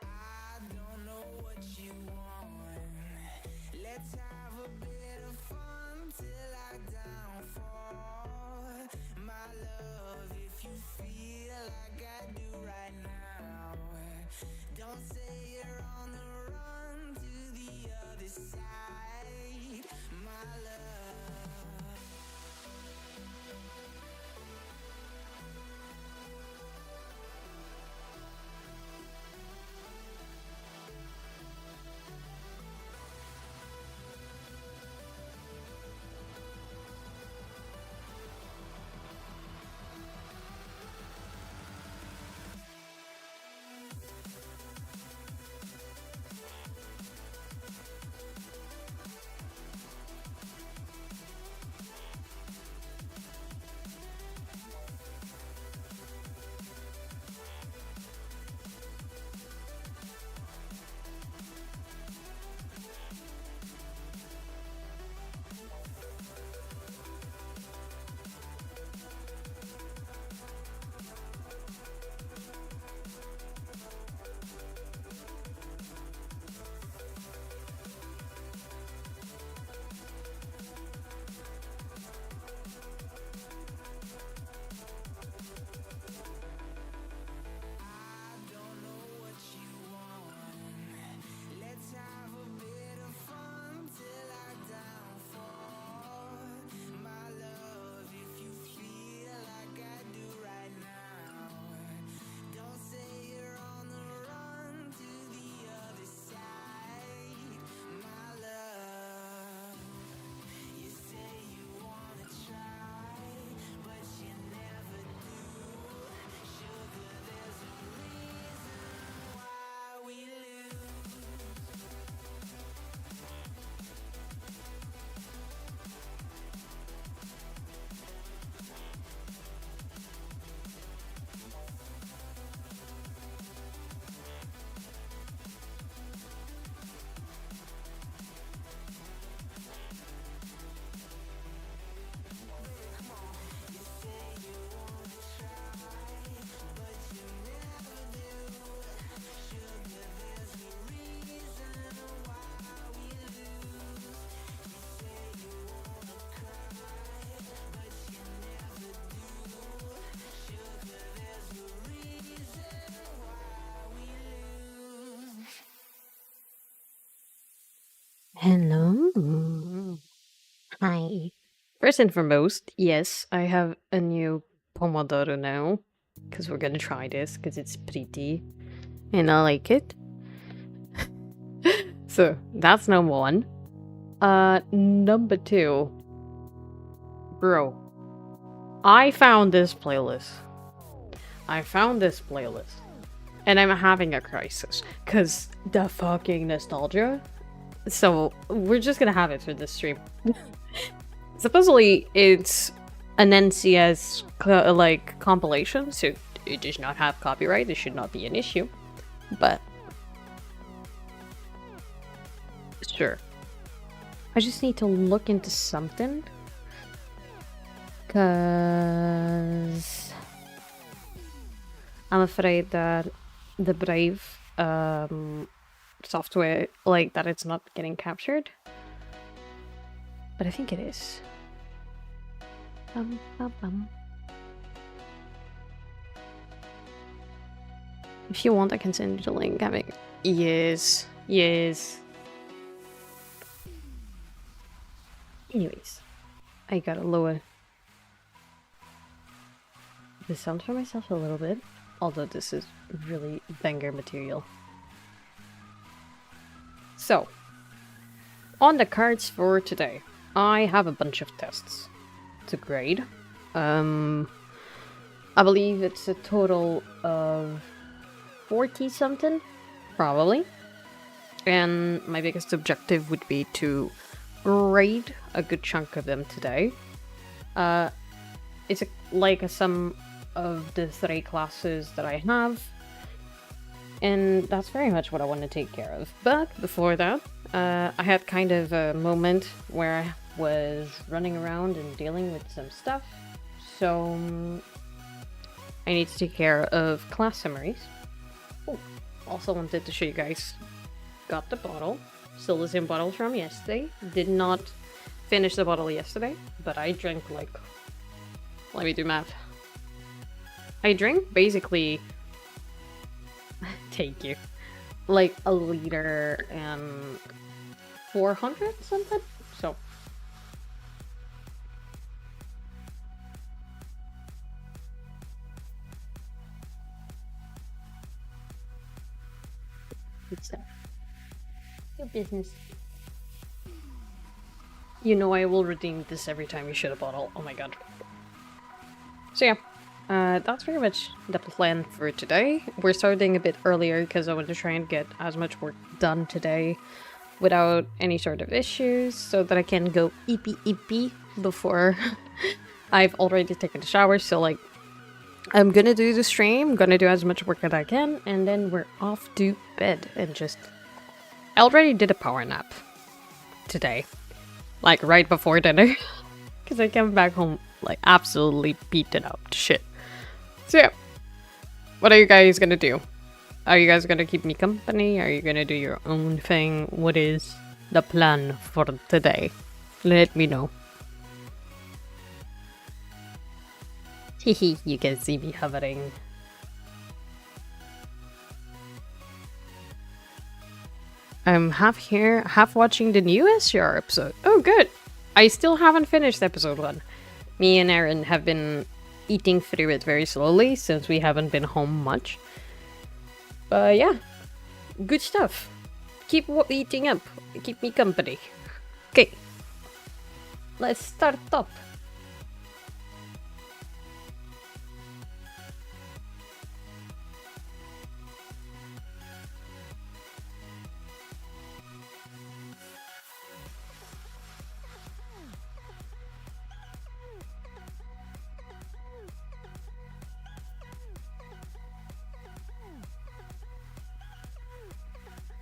I don't know what you want. Let's have a bit of fun till I downfall. My love, if you feel like I do right now, don't say you're on the run to the other side. My love. Hello. Hi. First and foremost, yes, I have a new Pomodoro now. Because we're gonna try this, because it's pretty. And I like it. So, that's number one. Number two. Bro. I found this playlist. And I'm having a crisis. Because the fucking nostalgia. So, we're just gonna have it for this stream. Supposedly, it's an NCS compilation, so it does not have copyright. This should not be an issue. But sure, I just need to look into something, cause I'm afraid that the Brave software, like that, it's not getting captured. But I think it is. Bum, bum, bum. If you want, I can send you the link. I mean, yes. Anyways, I gotta lower the sound for myself a little bit. Although this is really banger material. So, on the cards for today, I have a bunch of tests to grade. I believe it's a total of 40 something, probably. And my biggest objective would be to grade a good chunk of them today. It's like a sum of the 3 classes that I have. And that's very much what I want to take care of. But before that, I had kind of a moment where I was running around and dealing with some stuff. So I need to take care of class summaries. Oh, also wanted to show you guys. Got the bottle. Still the same bottle from yesterday. Did not finish the bottle yesterday, but I drank like... Let me do math. I drank basically... Thank you. Like a liter and 400 something? So... What's that? Your business. You know I will redeem this every time you shoot a bottle. Oh my god. So yeah, that's pretty much the plan for today. We're starting a bit earlier because I want to try and get as much work done today without any sort of issues so that I can go eepy before I've already taken a shower. So like, I'm gonna do the stream, gonna do as much work as I can, and then we're off to bed and just... I already did a power nap today, like right before dinner, because I came back home like absolutely beaten up to shit. So yeah, what are you guys gonna do? Are you guys gonna keep me company? Are you gonna do your own thing? What is the plan for today? Let me know. Hehe, you can see me hovering. I'm half here, half watching the new SR episode. Oh, good. I still haven't finished episode 1. Me and Aaron have been eating through it very slowly since we haven't been home much. But yeah, good stuff. Keep eating up. Keep me company. Okay, let's start up.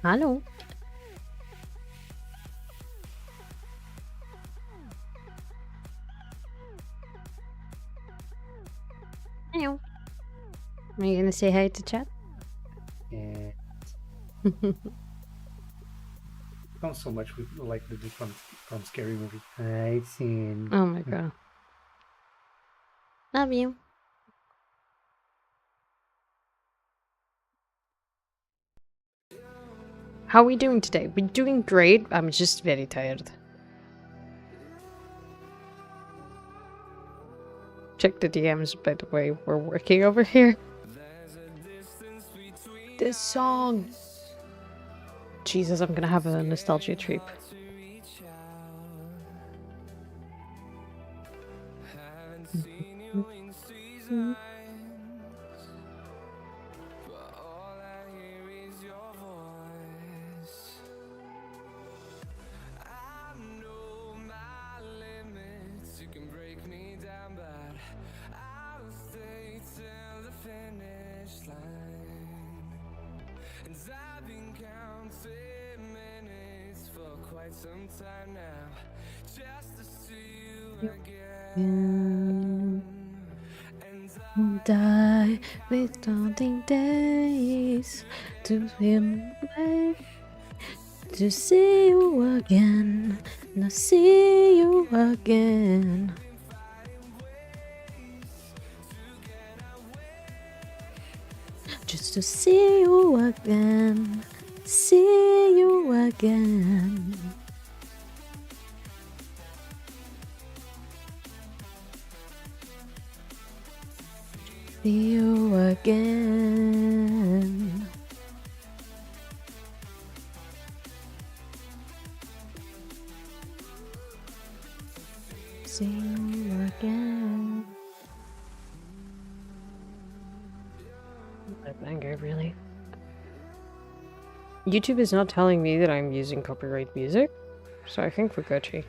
Hello. Hello. Are you gonna say hi to chat? Yeah. Not so much with like the dude from Scary Movie. I've seen. Oh my god. Love you. How are we doing today? We're doing great. I'm just very tired. Check the DMs, by the way. We're working over here. This song. Jesus, I'm gonna have a nostalgia trip. Die with daunting days to him to see you again, to see you again. Just to see you again, see you again. See you again. See you again. That banger, really. YouTube is not telling me that I'm using copyright music, so I think we're Gucci.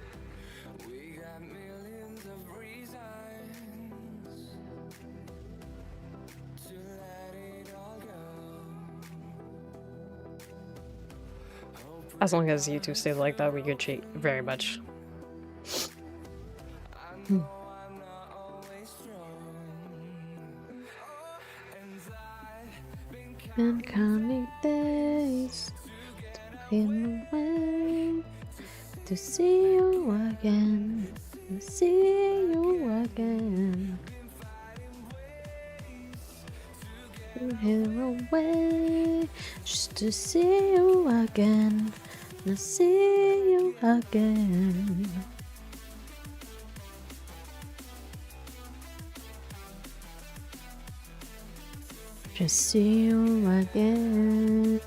As long as YouTube stays like that, we Gucci very much. and coming days took him away to see you again, to see you again. Took him away just to see you again, to see you again. Just see you again.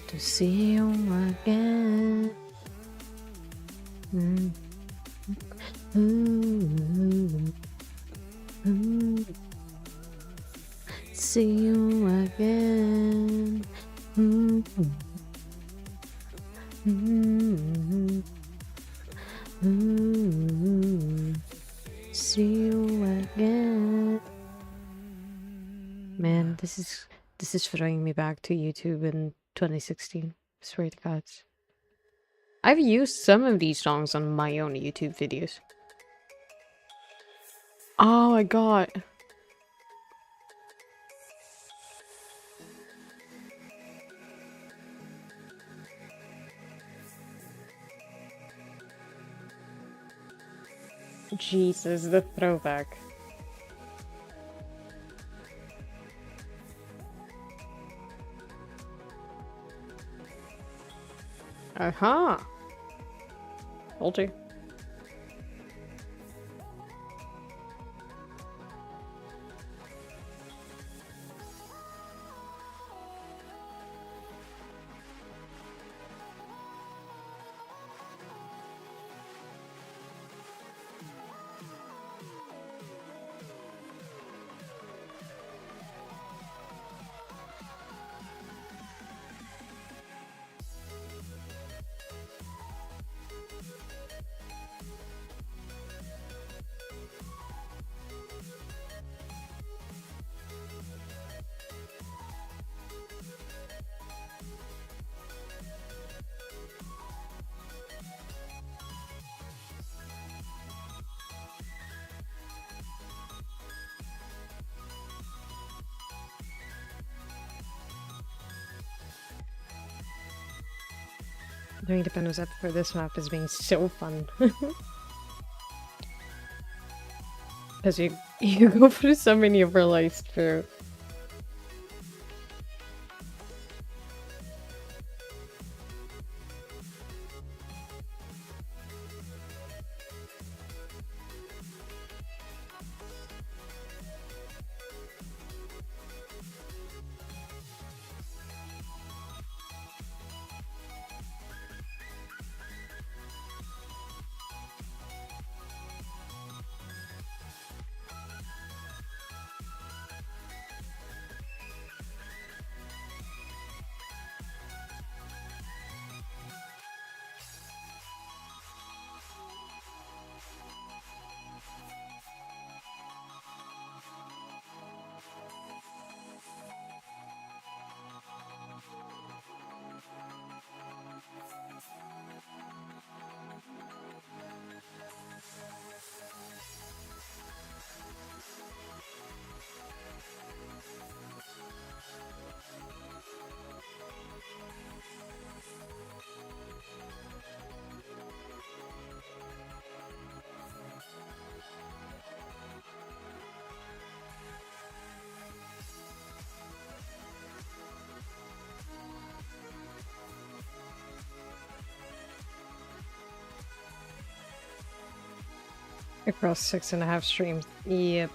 To see you again. See you again. See you again. Man, this is throwing me back to YouTube in 2016. Swear to God. I've used some of these songs on my own YouTube videos. Oh my god. Jesus, the throwback. Aha! Told you. Doing the Penus up for this map has been so fun. Because you go through so many overlays through. Across 6.5 streams. Yep.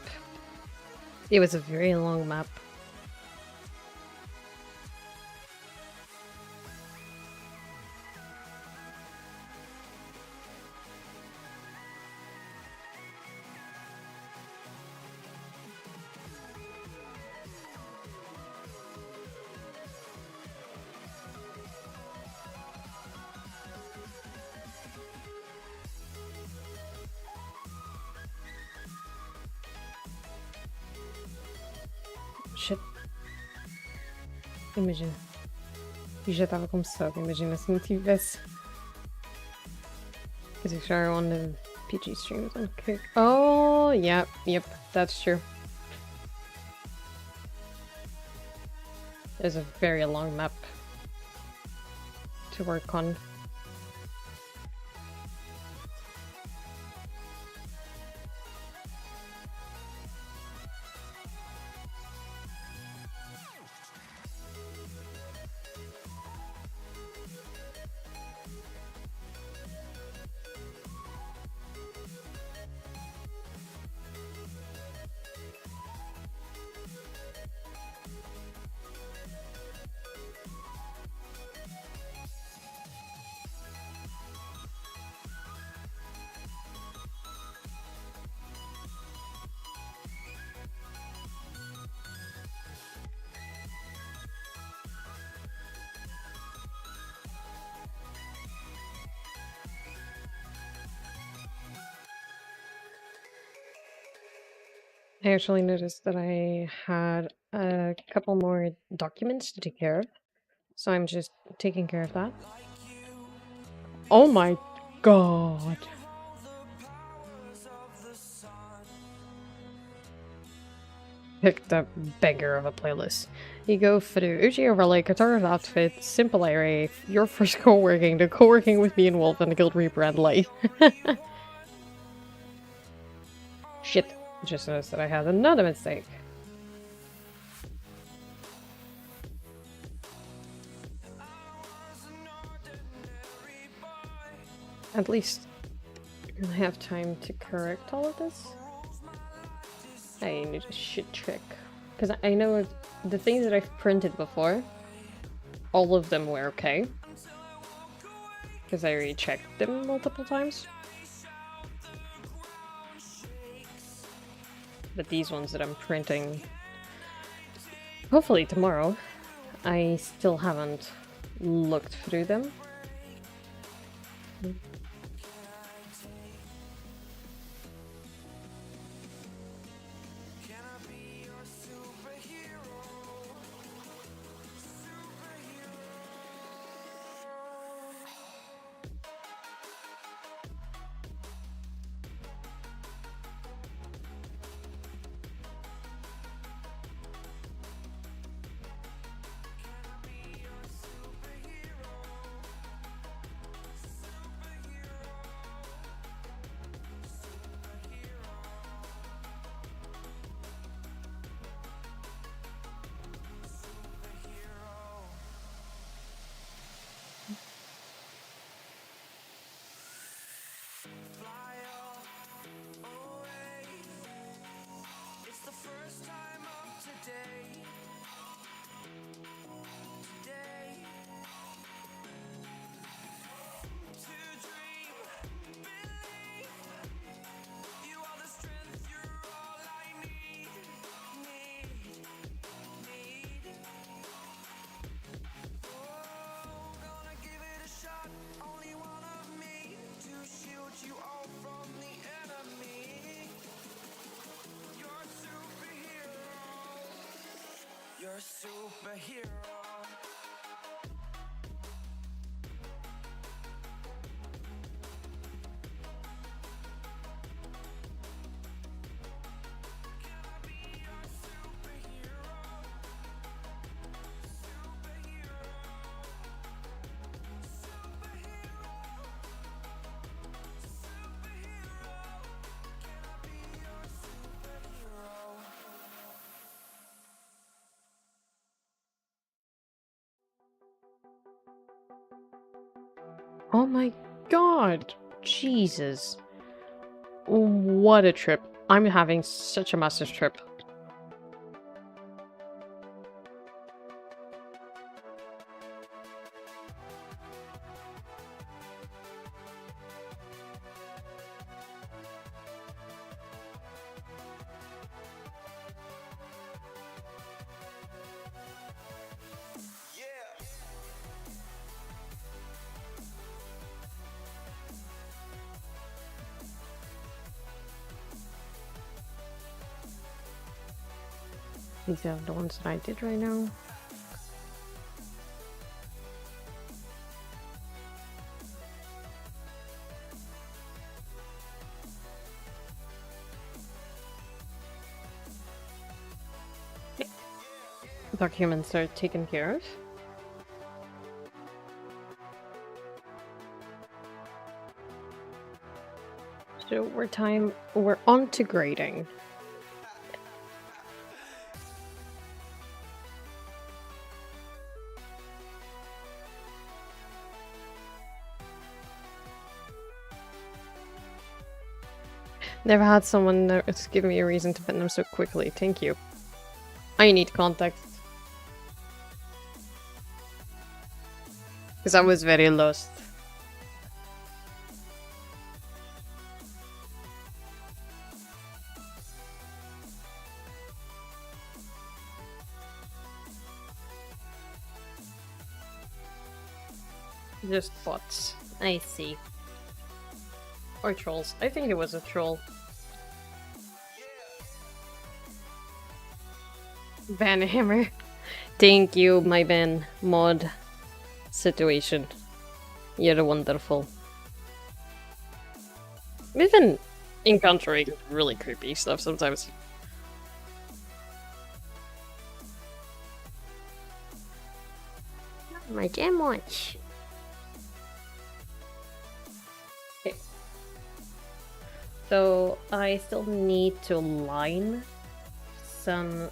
It was a very long map. Shit. Imagina. E já estava começado. Imagina se não tivesse. Quer dizer, já era on the RPG streams on Kick. Oh, yep, that's true. There's a very long map to work on. I actually noticed that I had a couple more documents to take care of, so I'm just taking care of that. Oh my god! Picked up beggar of a playlist. You go for the Uchi overlay, Katara's outfit, simple array, your first co-working, the co-working with me and Wolf, and the Guild Reaper and Light. Shit. Just noticed that I had another mistake. At least I have time to correct all of this. I need a shit trick. Because I know the things that I've printed before, all of them were okay. Because I rechecked them multiple times. But these ones that I'm printing, hopefully tomorrow, I still haven't looked through them. You're a superhero. Oh my god! Jesus. What a trip. I'm having such a massive trip. These are the ones that I did right now. documents are taken care of. So we're on to grading. Never had someone that's given me a reason to bend them so quickly. Thank you. I need context. Because I was very lost. Just bots. I see. Or trolls. I think it was a troll. Banhammer. Thank you, my ban mod situation. You're wonderful. We've been encountering really creepy stuff sometimes. My jam watch. Okay. So I still need to align some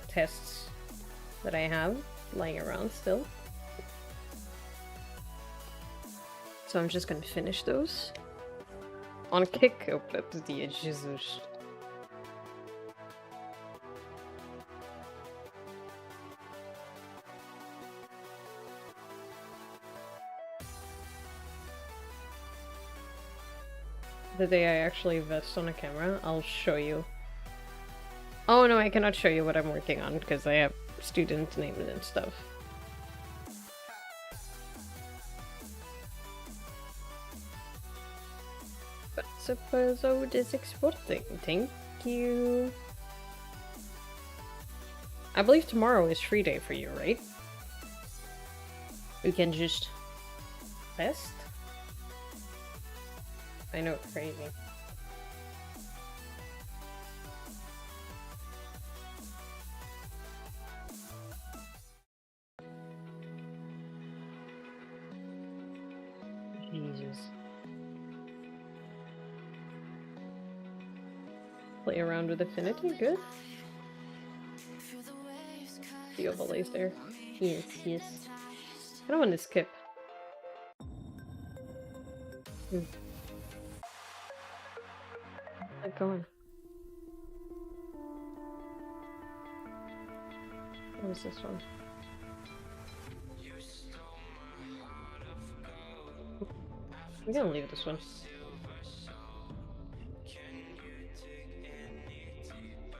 tests that I have lying around still. So I'm just gonna finish those. On kick up at the Jesus. The day I actually vest on a camera, I'll show you. Oh no, I cannot show you what I'm working on because I have student names and stuff. But suppose is exporting. Thank you. I believe tomorrow is free day for you, right? We can just test. I know, crazy. Jesus. Play around with affinity, good. The overlays there. Yes, yes. I don't want to skip. Get going. What is this one? I'm gonna leave this one.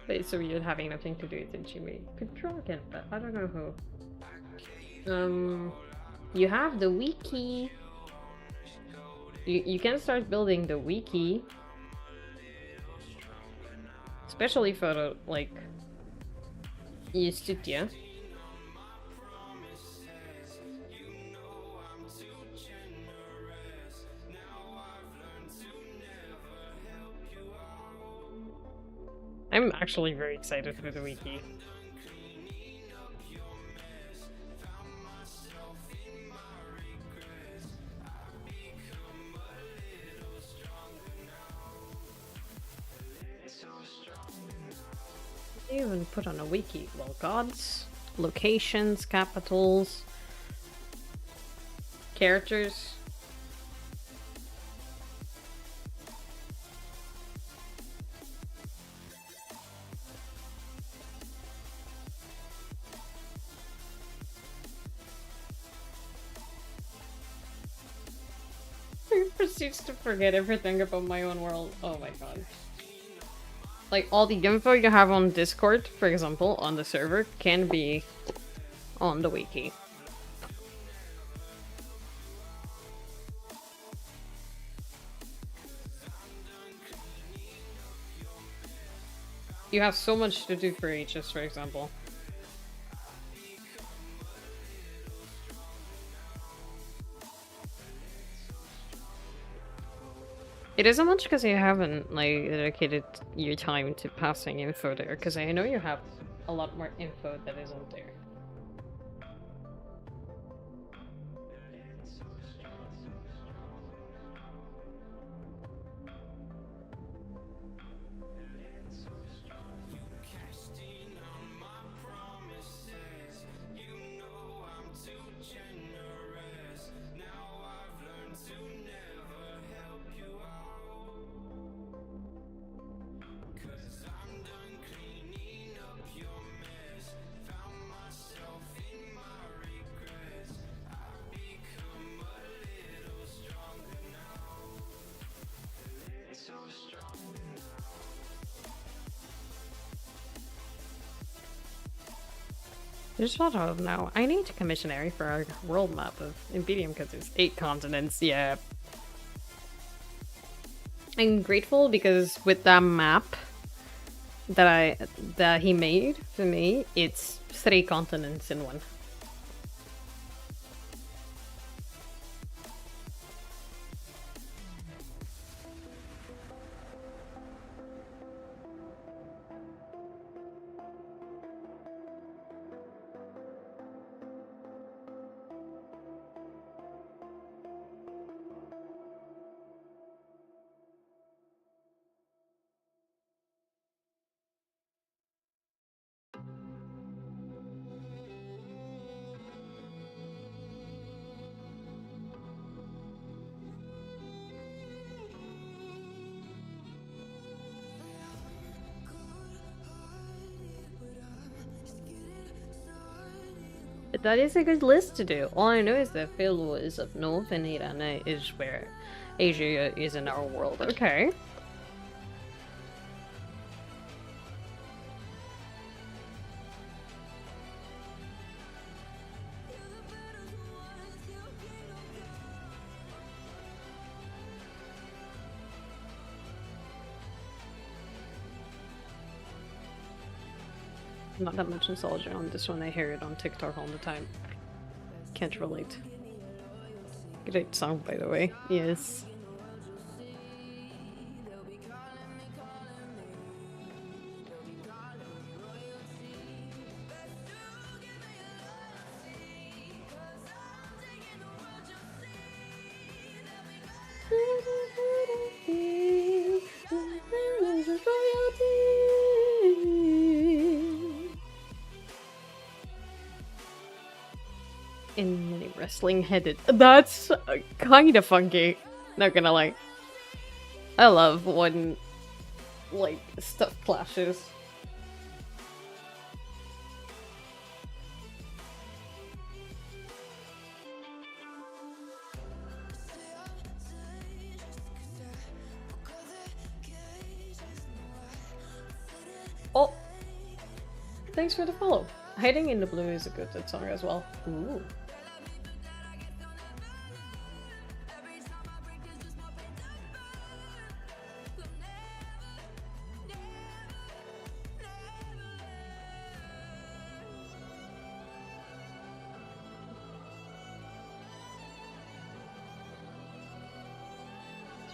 Wait, so you're having nothing to do with it, Jimmy? Could draw again, but I don't know who. You have the wiki. You can start building the wiki. Especially for the, like, studio. I'm actually very excited for the wiki. What do you even put on a wiki? Well, gods, locations, capitals, characters. Proceeds to forget everything about my own world. Oh my god. Like, all the info you have on Discord, for example, on the server, can be on the wiki. You have so much to do for H's, for example. It isn't much because you haven't, like, dedicated your time to passing info there, because I know you have a lot more info that isn't there. Just thought of now. I need to commission Ari for our world map of Imperium because there's 8 continents. Yeah. I'm grateful because with that map that he made for me, it's 3 continents in one. That is a good list to do. All I know is that Phil is up north and Iran is where Asia is in our world. Okay. Not that much nostalgia on this one. I hear it on TikTok all the time. Can't relate. Great song, by the way. Yes. In mini wrestling headed. That's kind of funky. Not gonna lie. I love when like stuff clashes. Oh, thanks for the follow. Hiding in the Blue is a good song as well. Ooh.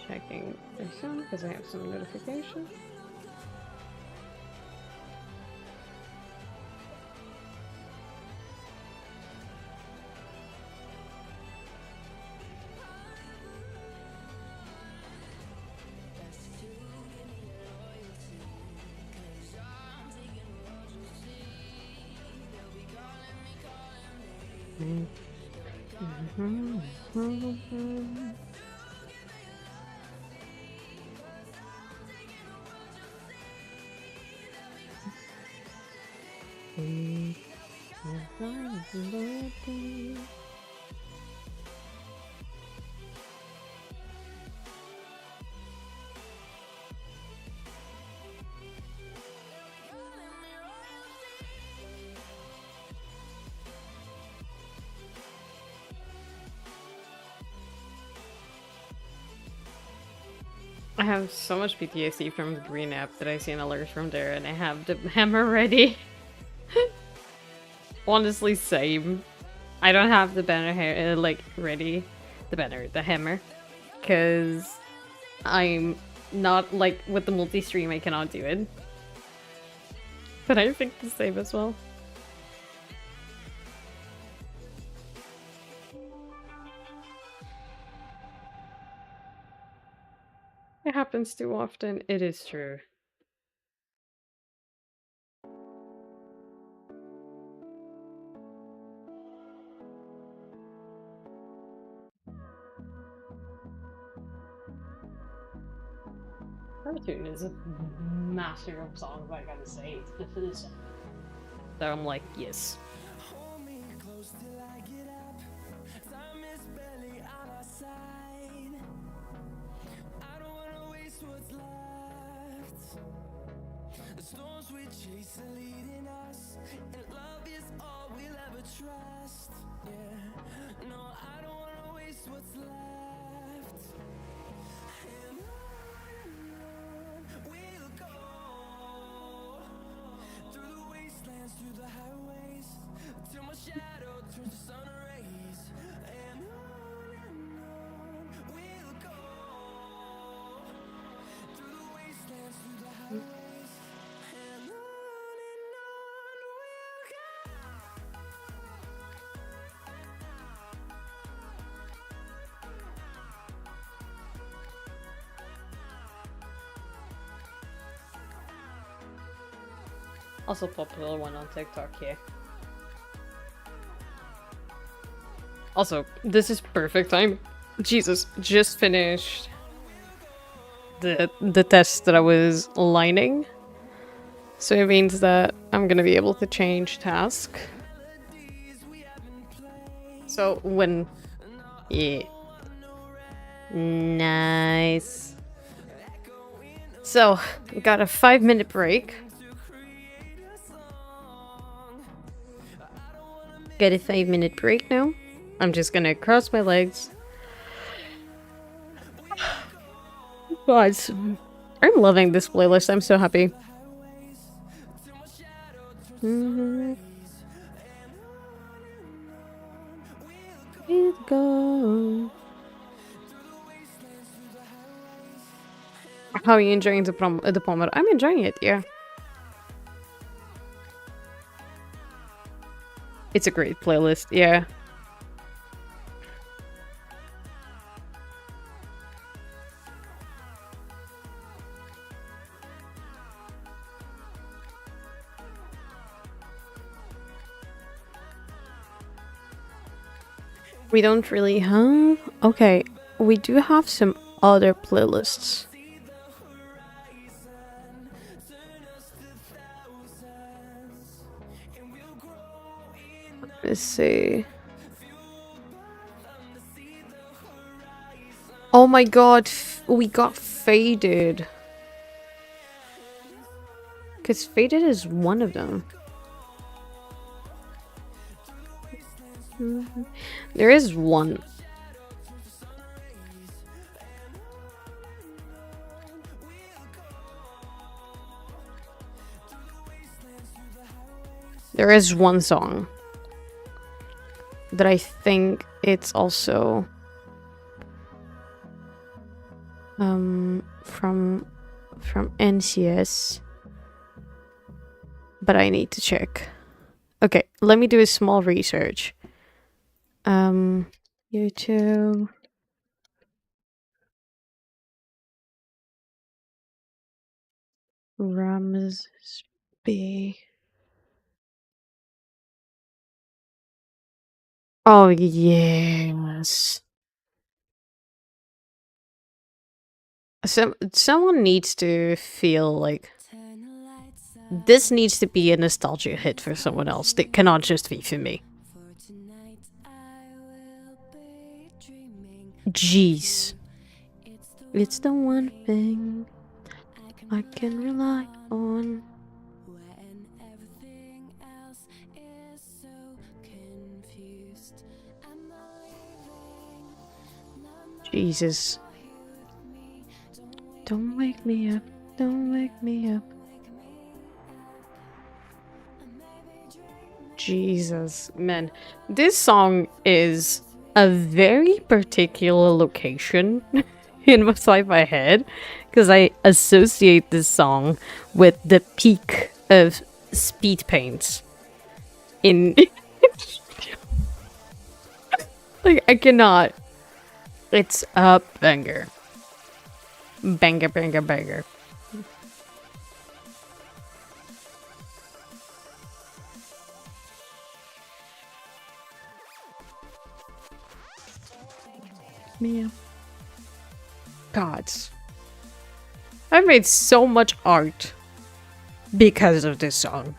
Checking this one because I have some notifications. I have so much PTSD from the green app that I see an alert from there, and I have the hammer ready. Honestly, same. I don't have the banner like ready, the hammer, because I'm not like with the multi-stream. I cannot do it. But I think the same as well. It happens too often. It is true. Cartoon is a master of songs, I gotta say. It's the first song. So I'm like, yes. Hold me close till I get up. Time is barely on our side. I don't wanna waste what's left. The storms we chase are leading us, and love is all we'll ever trust. Yeah, no, I don't wanna waste what's left. And on we'll go, through the wastelands, through the highways, till my shadow turns to sun rays. And on we'll go, through the wastelands, through the highways. And on we'll go. Also popular one on TikTok here. Also, this is perfect time. Jesus, just finished the test that I was lining. So it means that I'm gonna be able to change task. So when... Yeah. Nice. So, got a 5-minute break. Get a 5-minute break now. I'm just gonna cross my legs. But I'm loving this playlist. I'm so happy. We'll go. How are you enjoying the Pommer? I'm enjoying it, yeah. It's a great playlist, yeah. We don't really have... Okay, we do have some other playlists. Let's see. Oh my god, we got Faded. Because Faded is one of them. There is one. There is one song that I think it's also from NCS, but I need to check. Okay, let me do a small research. YouTube. Ramsby. Oh, yes. Someone needs to feel like this needs to be a nostalgia hit for someone else. It cannot just be for me. Jeez. It's the one thing I can rely on. Jesus. Don't wake me up. Don't wake me up. Jesus, man. This song is a very particular location in my head, because I associate this song with the peak of speed paint in like I cannot. It's a banger. Banger, banger, banger. Man. Gods. I've made so much art because of this song.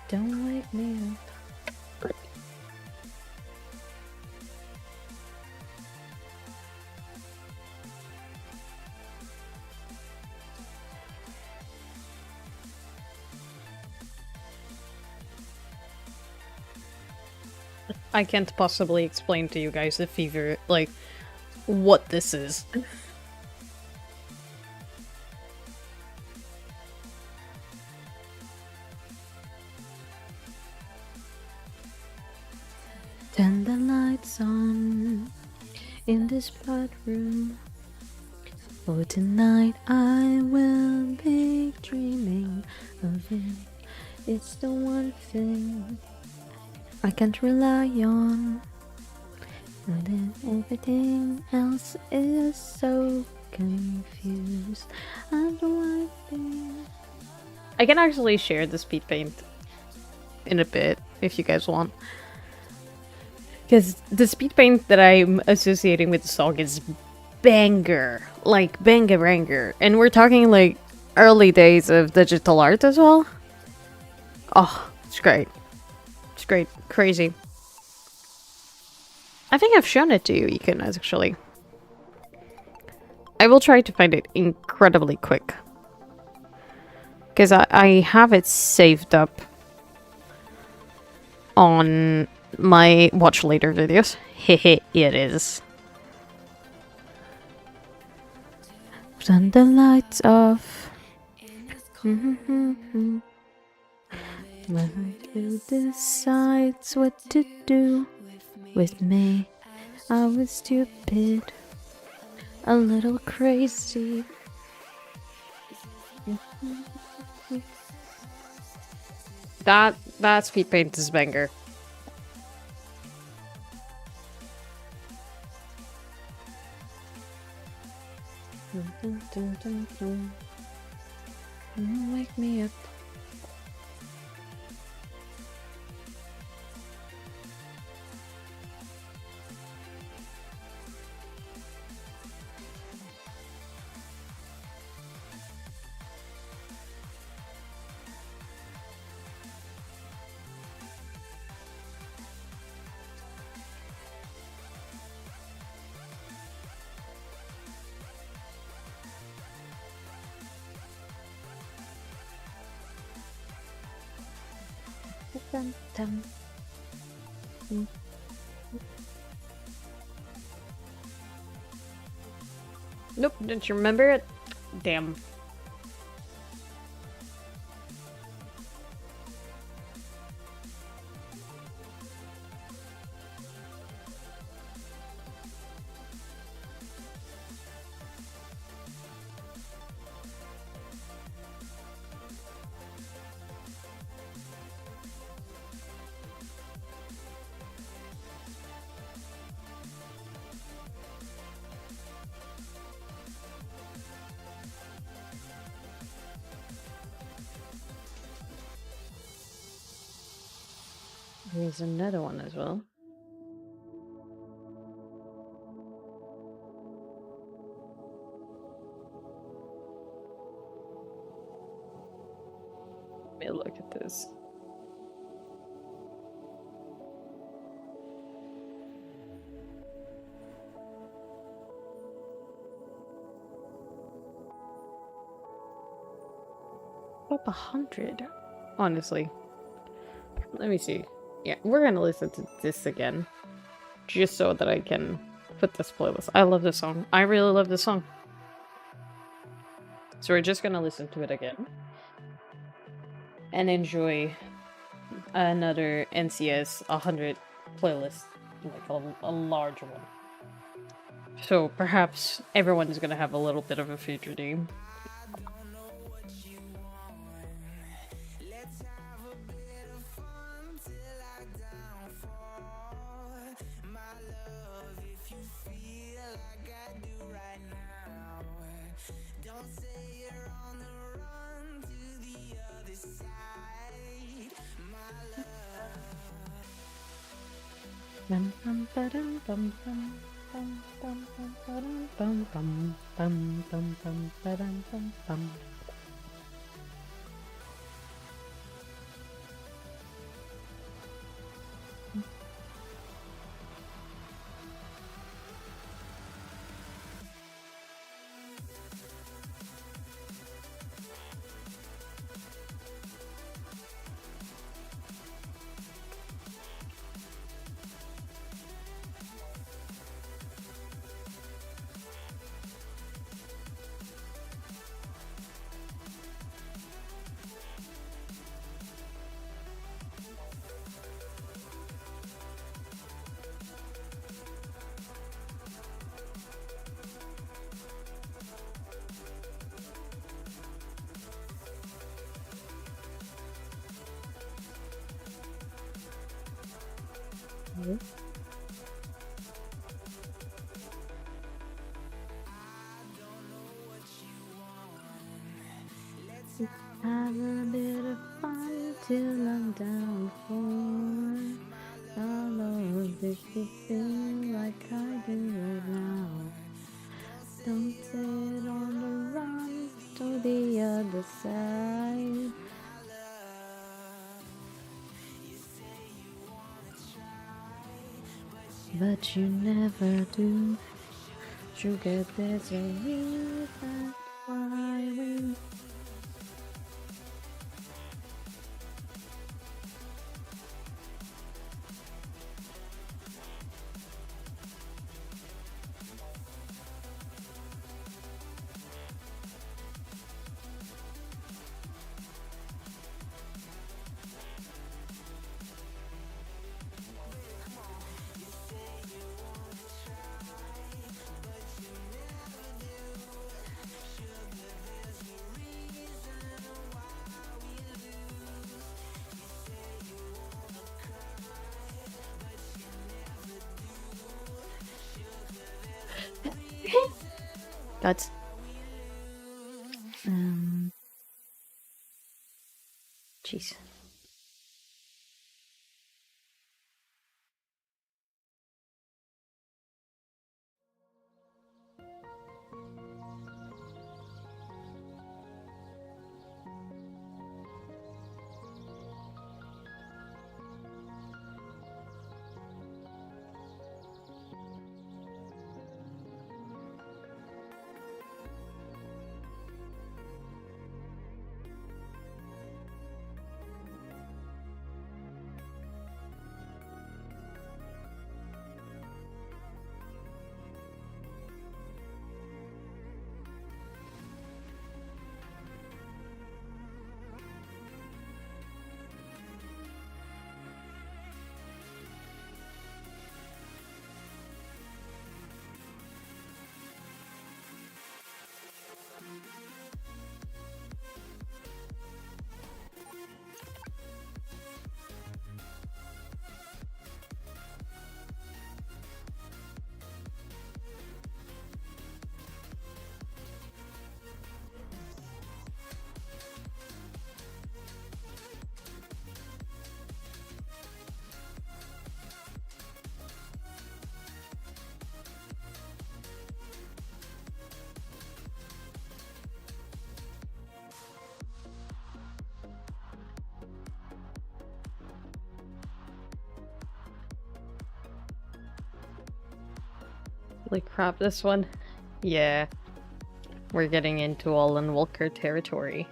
Don't wake me up. I can't possibly explain to you guys the fever, like, what this is. Turn the lights on in this bedroom. For tonight I will be dreaming of it. It's the one thing I can't rely on. And then everything else is so confused. I don't like it. I can actually share the speed paint in a bit if you guys want. Because the speed paint that I'm associating with the song is banger. Like, banger, banger. And we're talking, like, early days of digital art as well. Oh, it's great. It's great. Crazy. I think I've shown it to you, Ekin, actually. I will try to find it incredibly quick. Because I have it saved up on my watch later videos. Hehe, it is. Turn the lights off. When you decides what to do with me, I was stupid, a little crazy. That speed paint is banger. Wake me up. Dun, dun. Nope, didn't you remember it? Damn. There's another one as well. Let me look at this. Up 100, honestly. Let me see. Yeah, we're gonna listen to this again, just so that I can put this playlist. I love this song. I really love this song. So we're just gonna listen to it again and enjoy another NCS 100 playlist, like a large one. So perhaps everyone is gonna have a little bit of a future name. Don't say you're on the run to the other side, my love. Bum bum ba-dum bum bum bum bum bum ba-dum bum bum bum bum bum ba-dum bum bum. Have a bit of fun till I'm down for all of this you feel like I do right now. Don't sit on the run to the other side. But you never do. Sugar, there's a reason why we. That's jeez. Holy crap, this one. Yeah. We're getting into Alan Walker territory.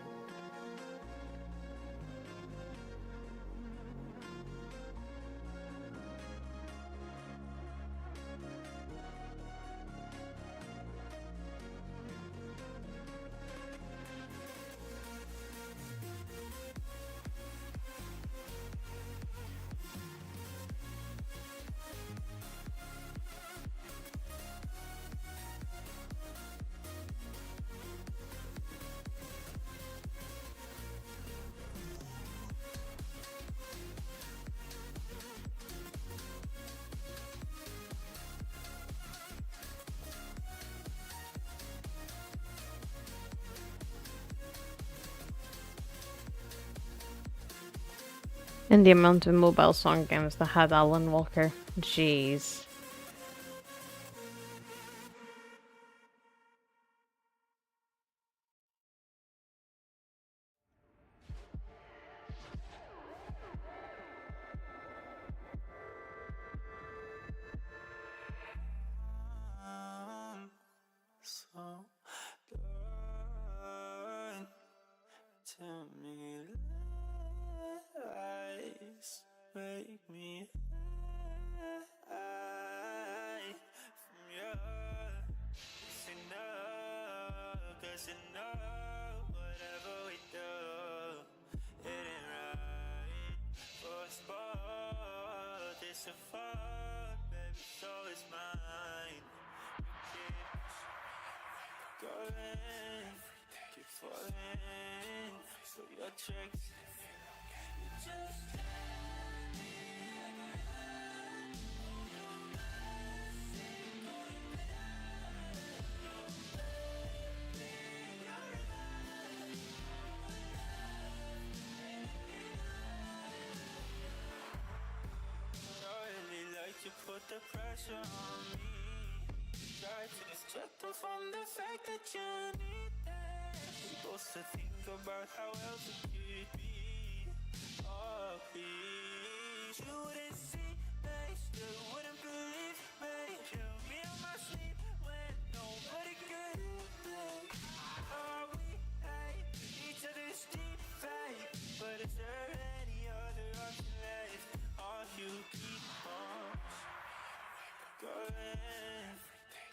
And the amount of mobile song games that had Alan Walker. Jeez. So learn to me lies, make me high from you. It's enough, 'cause you know whatever we do, it ain't right for us both. It's a fuck, baby, so it's mine. Going, keep falling for your tricks. You just really like to put the pressure on me. Try to distract her from the fact that you need that. Supposed to think about how else it could be. Oh, please, you wouldn't see me, still wouldn't believe me. Kill me in my sleep when nobody could hear me. Oh, we hate each other's deep fate, but is there any other option left? All you keep on going,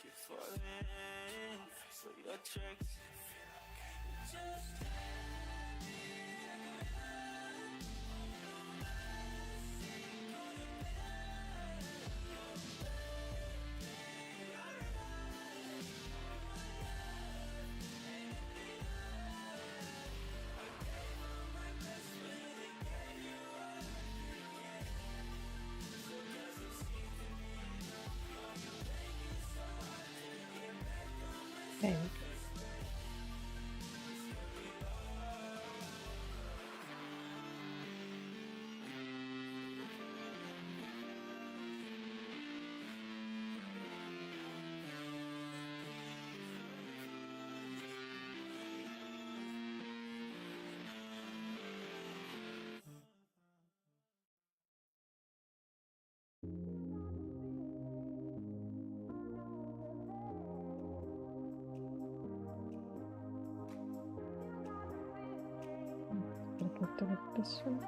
keep falling for your tricks. Just Okay. Look at this one.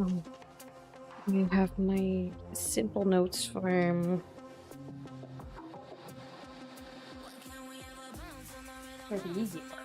Oh, I have my simple notes for the easy part.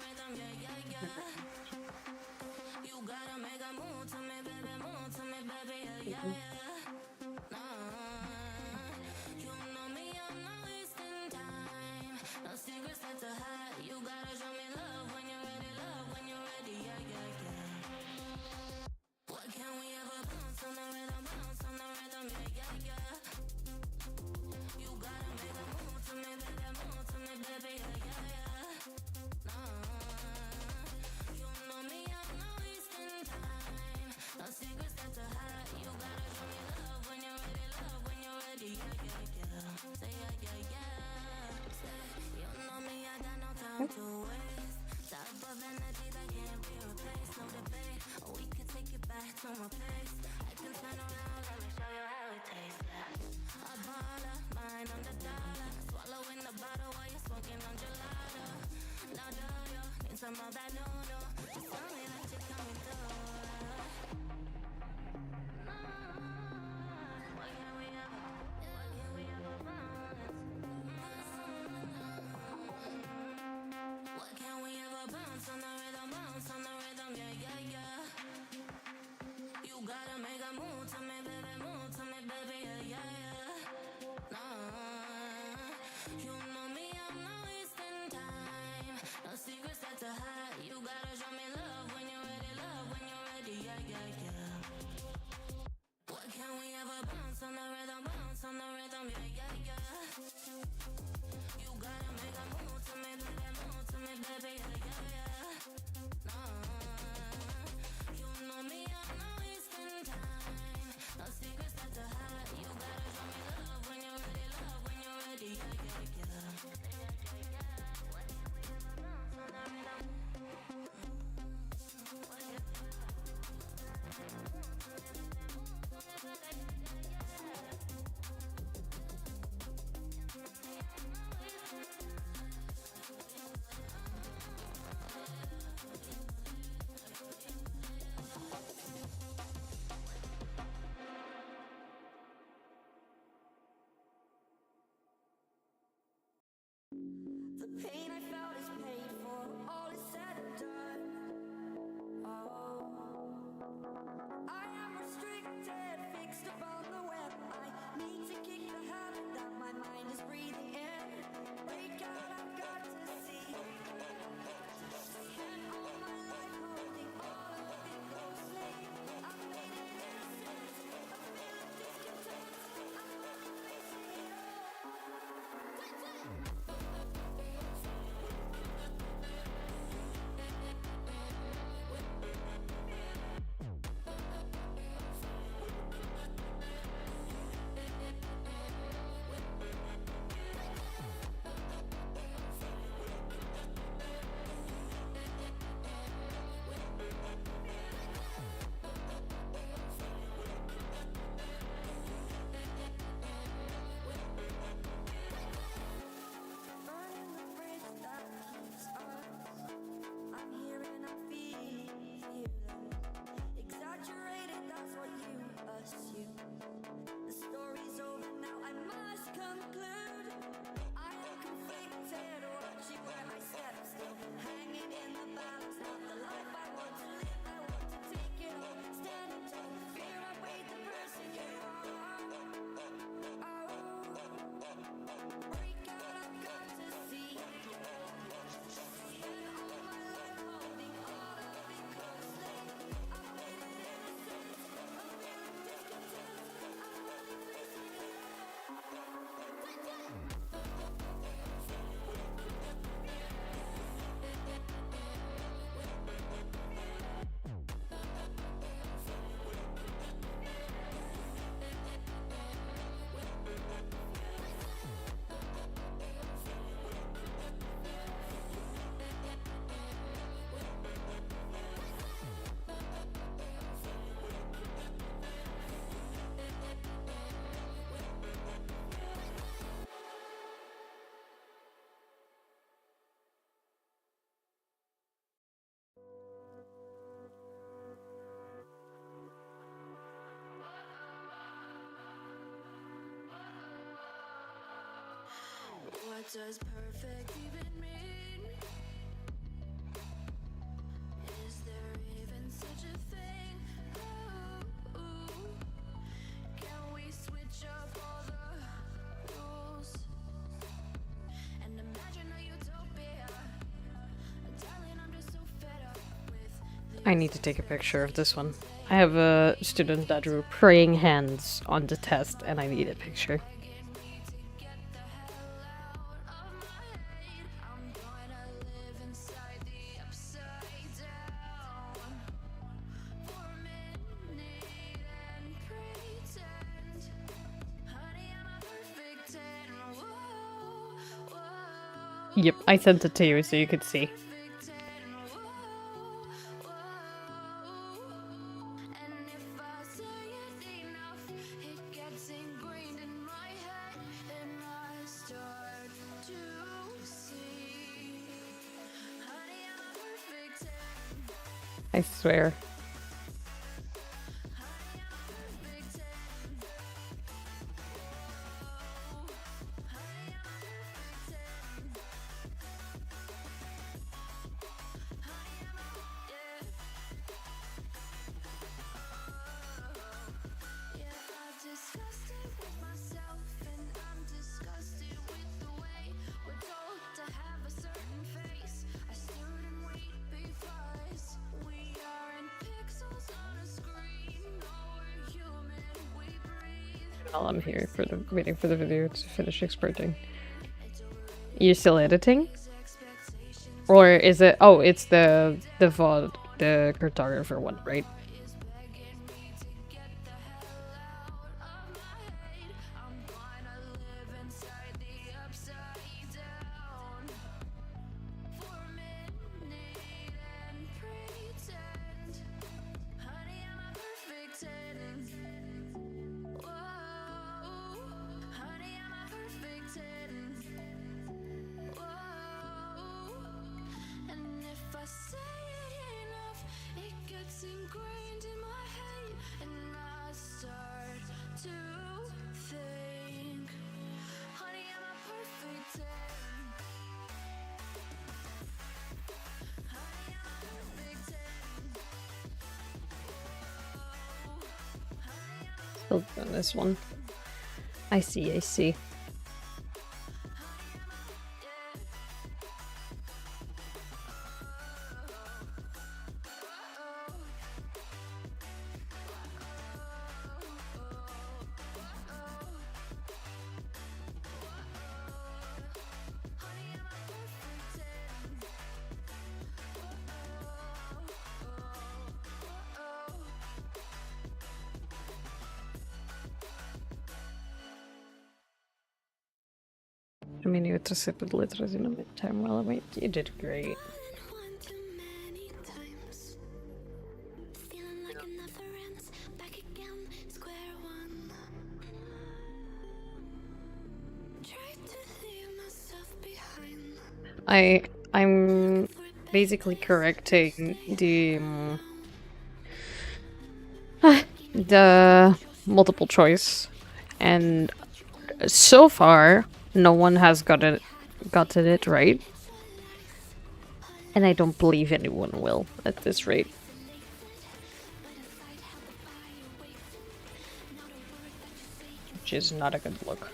does perfect even mean? Is there even such a thing? Ooh, can we switch up all the rules and imagine a utopia? Darling, I'm just so fed up with I need to take a picture of this one. I have a student that drew praying hands on the test, and I need a picture. Yep, I sent it to you so you could see. I swear. While I'm here for the waiting for the video to finish exporting. You're still editing? Or is it? Oh, it's the VOD, the cartographer one, right? Ingrained in my head, and I start to think, honey, I'm a perfect 10. Honey, I'm a perfect 10. Still doing this one. I see, I see. I mean, you to sit with litters in a midterm. Well, I mean, you did great. One too many times, feeling like it never ends. Back again, square one. Try to leave myself behind. I'm basically correcting the multiple choice, and so far no one has gotten it right, and I don't believe anyone will at this rate. Which is not a good look.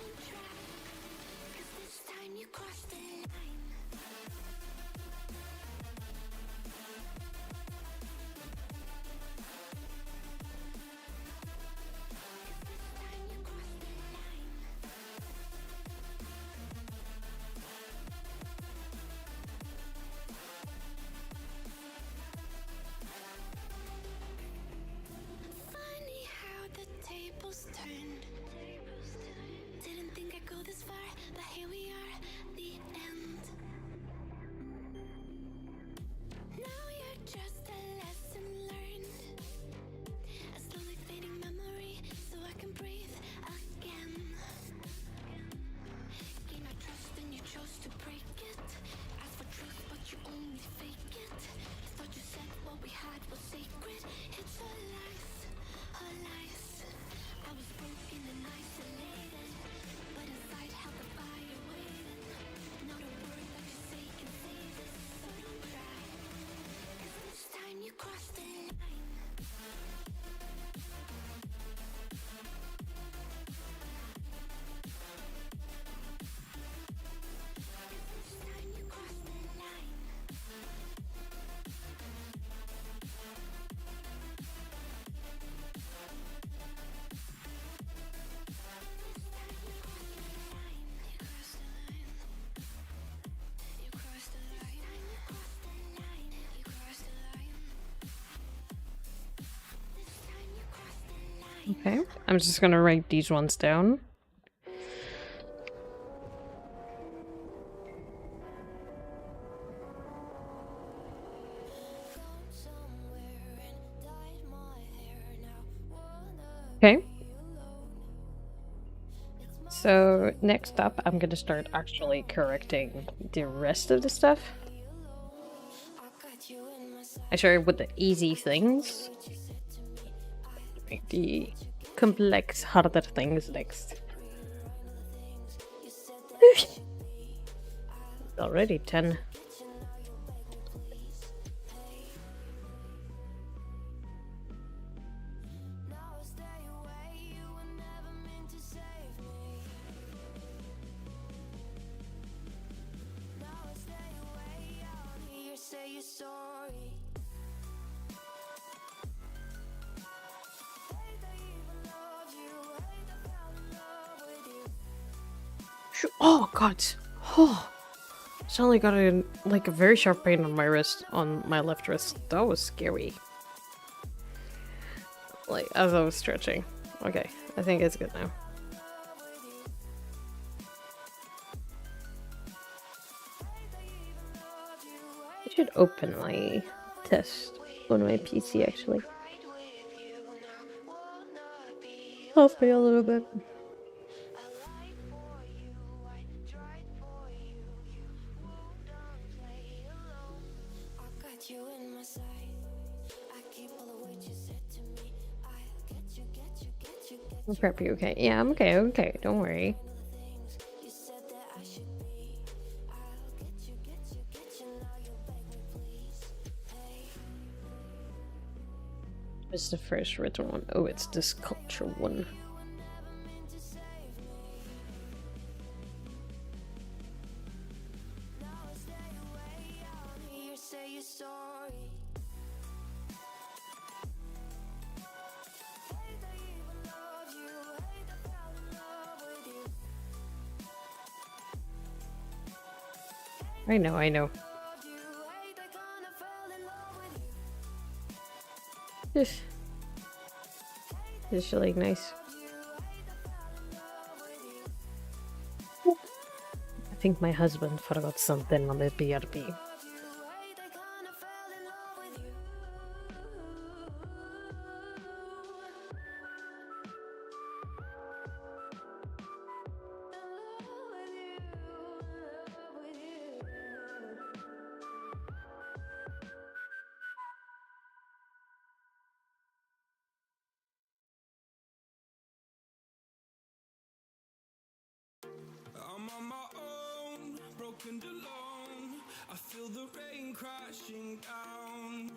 Funny how the tables turned. Didn't Okay, I'm just gonna write these ones down. Okay. So next up, I'm gonna start actually correcting the rest of the stuff. I started with the easy things. Make the complex, harder things next. Already 10. Oh god. Oh. Suddenly got a very sharp pain on my wrist, on my left wrist. That was scary. Like as I was stretching. Okay, I think it's good now. I should open my test on my PC actually. I'll fail a little bit. I'm preppy, okay. Yeah, I'm okay, okay, don't worry. What's the first written one? Oh, it's the sculpture one. I know, I know. This is really nice. I think my husband forgot something on the BRB. I'm on my own, broken alone. I feel the rain crashing down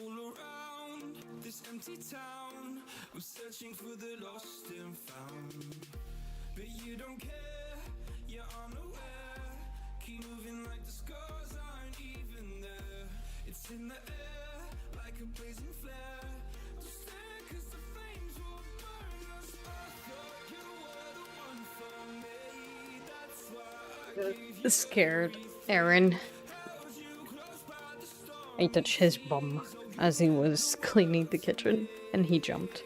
all around this empty town. I'm searching for the lost and found, but you don't care, you're unaware. Keep moving like the scars aren't even there. It's in the air like a blazing flare. Just stare 'cause the flames will burn us. I thought you were the one for me. That's why I gave you Scared Aaron. I touched his bum as he was cleaning the kitchen and he jumped.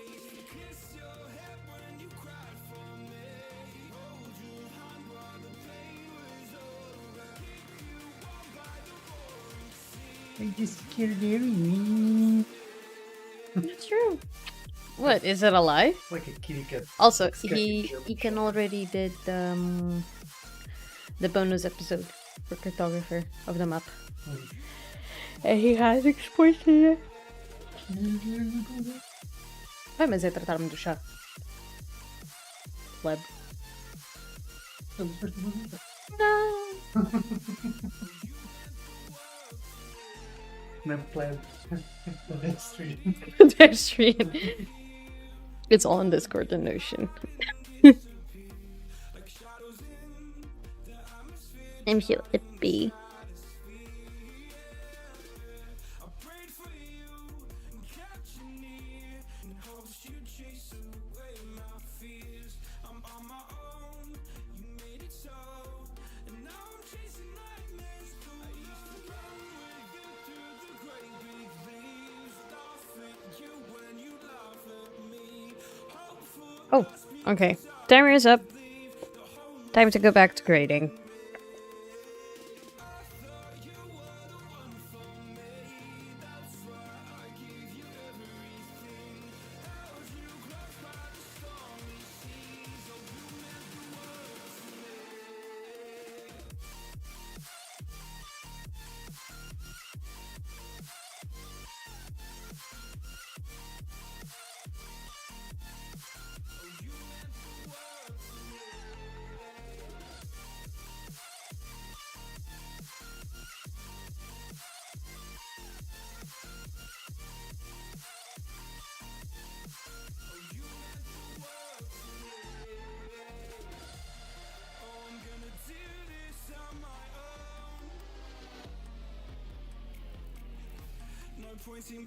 I just scared me. That's true. What, is it a lie? It's like a kitty cat. Also, Sketchy he can already did the bonus episode for cartographer of the map. And he has exported it. Vai, mas é tratar-me do chá. Pleb. No. Não pleb. Pedestrian. Pedestrian. It's all in Discord and Notion. I'm here at B. Oh, okay. Timer is up. Time to go back to grading.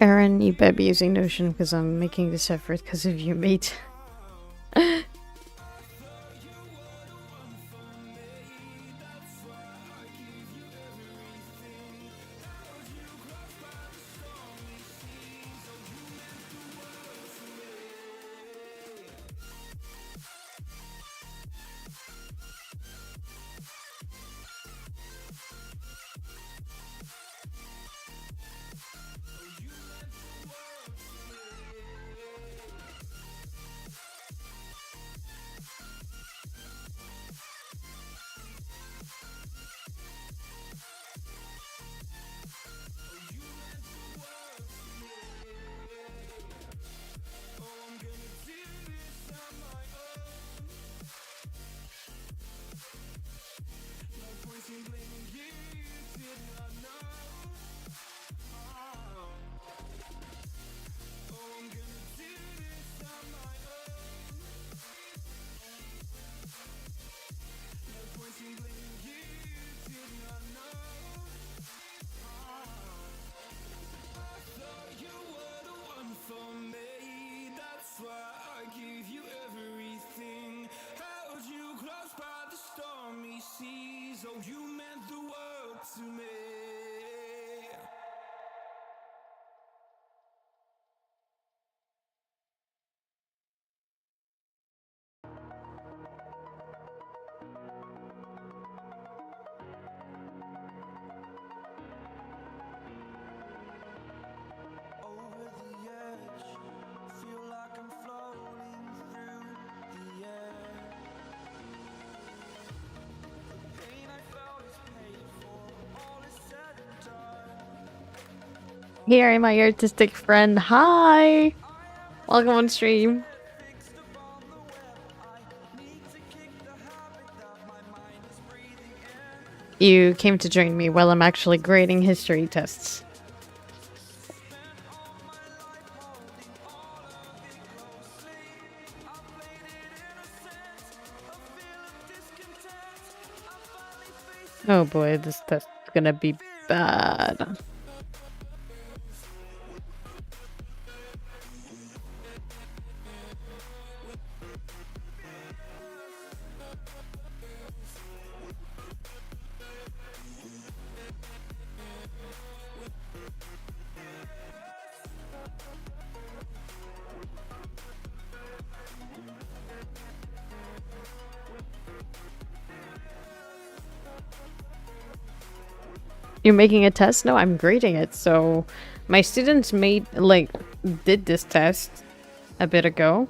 Aaron, you better be using Notion because I'm making this effort because of you, mate. Here, my artistic friend. Hi! Welcome on stream. You came to join me while I'm actually grading history tests. Oh boy, this test is gonna be bad. You're making a test? No, I'm grading it. So my students did this test a bit ago.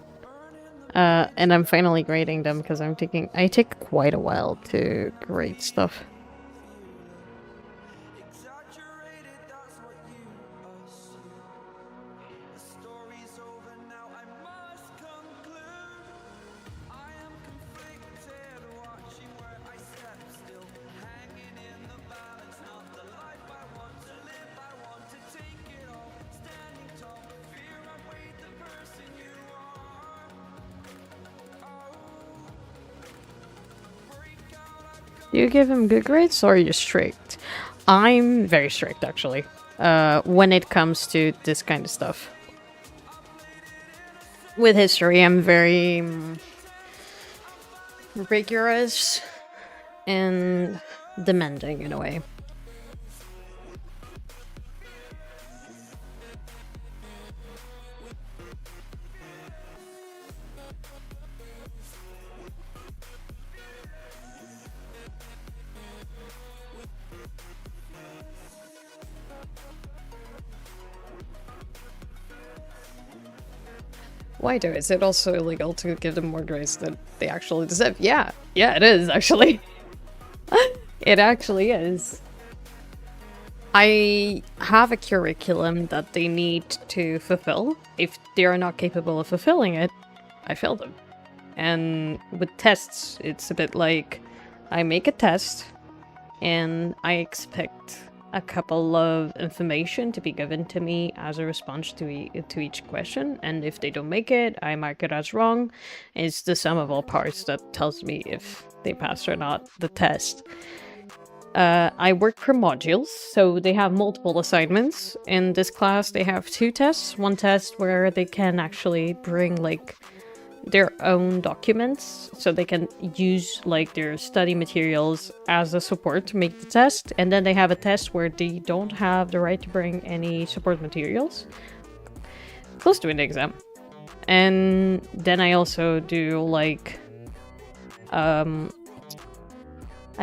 And I'm finally grading them because I take quite a while to grade stuff. Do you give him good grades or are you strict? I'm very strict, actually, when it comes to this kind of stuff. With history, I'm very rigorous and demanding in a way. Why though? Is it also illegal to give them more grades than they actually deserve? Yeah, it is actually. It actually is. I have a curriculum that they need to fulfill. If they are not capable of fulfilling it, I fail them. And with tests, it's a bit like I make a test and I expect a couple of information to be given to me as a response to each question, and if they don't make it, I mark it as wrong. It's the sum of all parts that tells me if they pass or not the test. I work per modules, so they have multiple assignments. In this class, they have 2 tests. One test where they can actually bring, like, their own documents, so they can use, like, their study materials as a support to make the test. And then they have a test where they don't have the right to bring any support materials. Close to an exam. And then I also do, like, a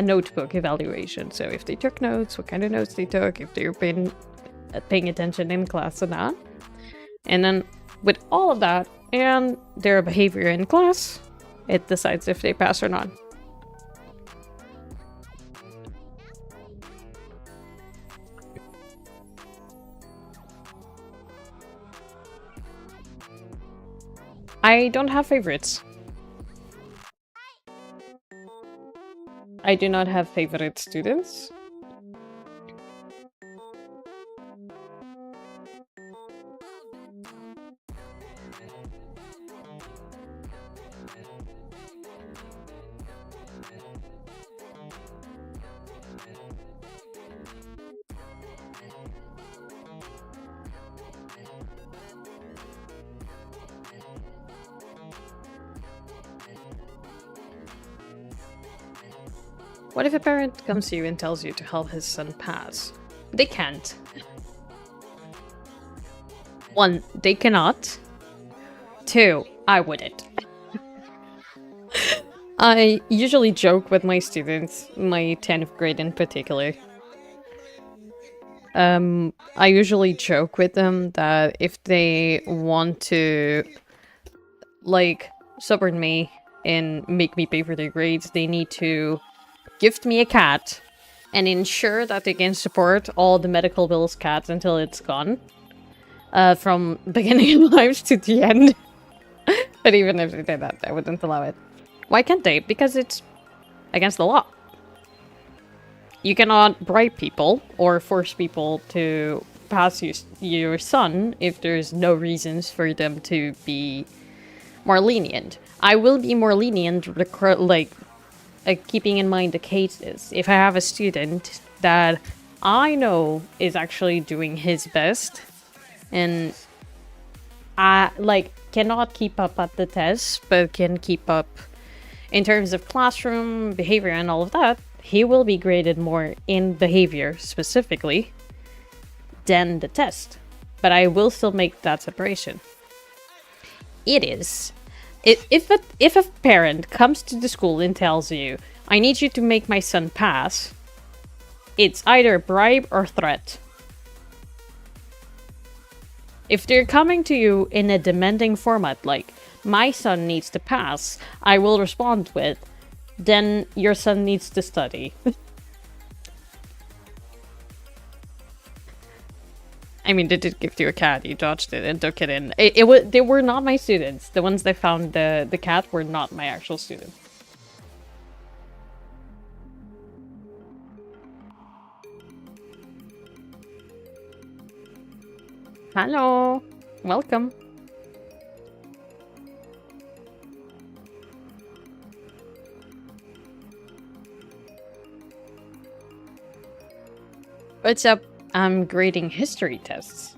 notebook evaluation. So if they took notes, what kind of notes they took, if they've been paying attention in class or not. And then with all of that and their behavior in class, it decides if they pass or not. I don't have favorites. I do not have favorite students. What if a parent comes to you and tells you to help his son pass? They can't. 1, they cannot. 2, I wouldn't. I usually joke with my students, my 10th grade in particular. I usually joke with them that if they want to, like, support me and make me pay for their grades, they need to gift me a cat and ensure that they can support all the medical bills cats until it's gone. From beginning of life to the end. But even if they did that, I wouldn't allow it. Why can't they? Because it's against the law. You cannot bribe people or force people to pass your son if there's no reasons for them to be more lenient. I will be more lenient, like, keeping in mind the cases. If I have a student that I know is actually doing his best and cannot keep up at the test, but can keep up in terms of classroom behavior and all of that, he will be graded more in behavior specifically than the test. But I will still make that separation. If a parent comes to the school and tells you, I need you to make my son pass, it's either bribe or threat. If they're coming to you in a demanding format, like, my son needs to pass, I will respond with, then your son needs to study. I mean, they did give you a cat, you dodged it and took it in. They were not my students. The ones that found the cat were not my actual students. Hello, welcome. What's up? I'm grading history tests.